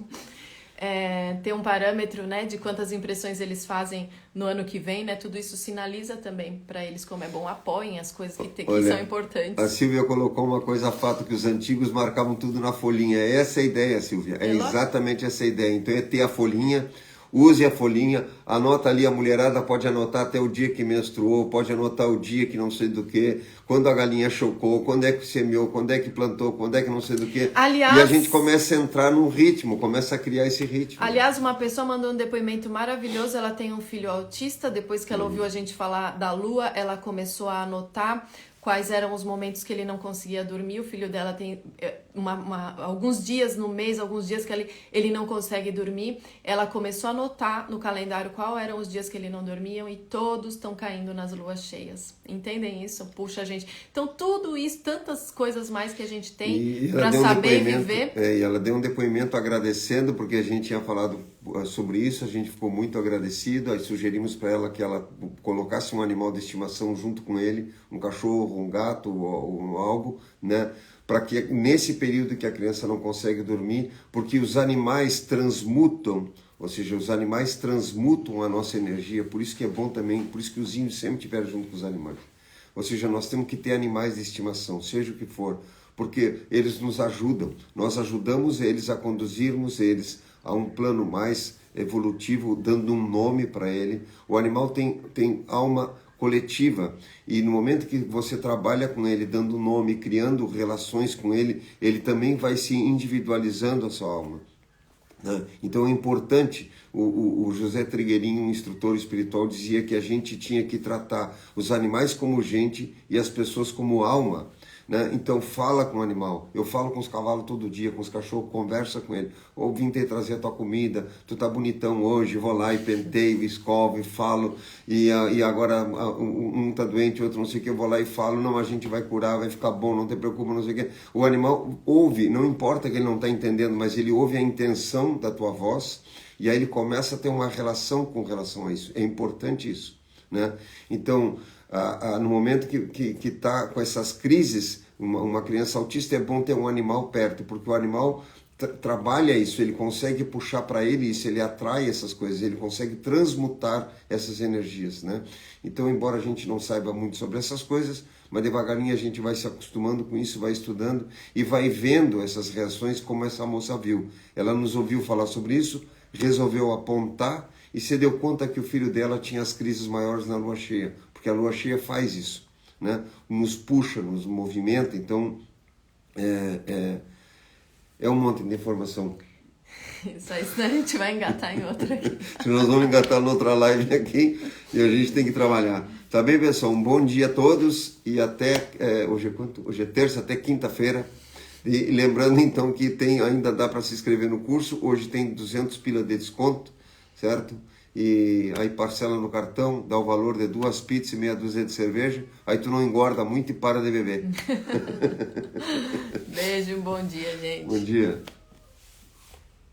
Ter um parâmetro, né, de quantas impressões eles fazem no ano que vem, né? Tudo isso sinaliza também para eles como é bom. Apoiem as coisas que são importantes. A Silvia colocou uma coisa fato, que os antigos marcavam tudo na folhinha. Essa é a ideia, Silvia. É exatamente essa a ideia. Então é ter a folhinha... Use a folhinha, anota ali, a mulherada pode anotar até o dia que menstruou, pode anotar o dia que não sei do que, quando a galinha chocou, quando é que semeou, quando é que plantou, quando é que não sei do que. Aliás, e a gente começa a entrar num ritmo, começa a criar esse ritmo. Aliás, uma pessoa mandou um depoimento maravilhoso, ela tem um filho autista, depois que ela ouviu a gente falar da lua, ela começou a anotar quais eram os momentos que ele não conseguia dormir. O filho dela tem alguns dias no mês, alguns dias que ele não consegue dormir. Ela começou a anotar no calendário quais eram os dias que ele não dormiam e todos estão caindo nas luas cheias. Entendem isso? Puxa, gente. Então, tudo isso, tantas coisas mais que a gente tem para saber viver. E ela deu um depoimento agradecendo, porque a gente tinha falado sobre isso, a gente ficou muito agradecido, aí sugerimos para ela que ela colocasse um animal de estimação junto com ele, um cachorro, um gato ou algo, né? Para que nesse período que a criança não consegue dormir, porque os animais transmutam, ou seja, os animais transmutam a nossa energia, por isso que é bom também, por isso que os índios sempre estiveram junto com os animais. Ou seja, nós temos que ter animais de estimação, seja o que for, porque eles nos ajudam, nós ajudamos eles a conduzirmos eles a um plano mais evolutivo, dando um nome para ele. O animal tem alma coletiva, e no momento que você trabalha com ele, dando nome, criando relações com ele, ele também vai se individualizando a sua alma. Então é importante, o José Trigueirinho, um instrutor espiritual, dizia que a gente tinha que tratar os animais como gente e as pessoas como alma. né? Então fala com o animal. Eu falo com os cavalos todo dia, com os cachorros, conversa com ele. Ou vim te trazer a tua comida, tu tá bonitão hoje, vou lá e penteio, escovo e falo, e agora um tá doente, outro não sei o que, eu vou lá e falo, não, a gente vai curar, vai ficar bom, não te preocupa, não sei o que. O animal ouve, não importa que ele não tá entendendo, mas ele ouve a intenção da tua voz, e aí ele começa a ter uma relação com relação a isso. É importante isso, né? Então, no momento que está com essas crises, uma criança autista, é bom ter um animal perto, porque o animal trabalha isso, ele consegue puxar para ele isso, ele atrai essas coisas, ele consegue transmutar essas energias, né? Então, embora a gente não saiba muito sobre essas coisas, mas devagarinho a gente vai se acostumando com isso, vai estudando e vai vendo essas reações como essa moça viu. Ela nos ouviu falar sobre isso, resolveu apontar e se deu conta que o filho dela tinha as crises maiores na lua cheia, porque a lua cheia faz isso, né? Nos puxa, nos movimenta, então é um monte de informação. Só isso, senão a gente vai engatar em outra aqui. Nós vamos engatar noutra live aqui e a gente tem que trabalhar. Tá bem, pessoal? Um bom dia a todos e até, hoje é quanto? Hoje é terça, até quinta-feira. E lembrando então que ainda dá para se inscrever no curso, hoje tem 200 pila de desconto, certo? E aí parcela no cartão, dá o valor de 2 pizzas e meia dúzia de cerveja, aí tu não engorda muito e para de beber. Beijo, bom dia, gente. Bom dia.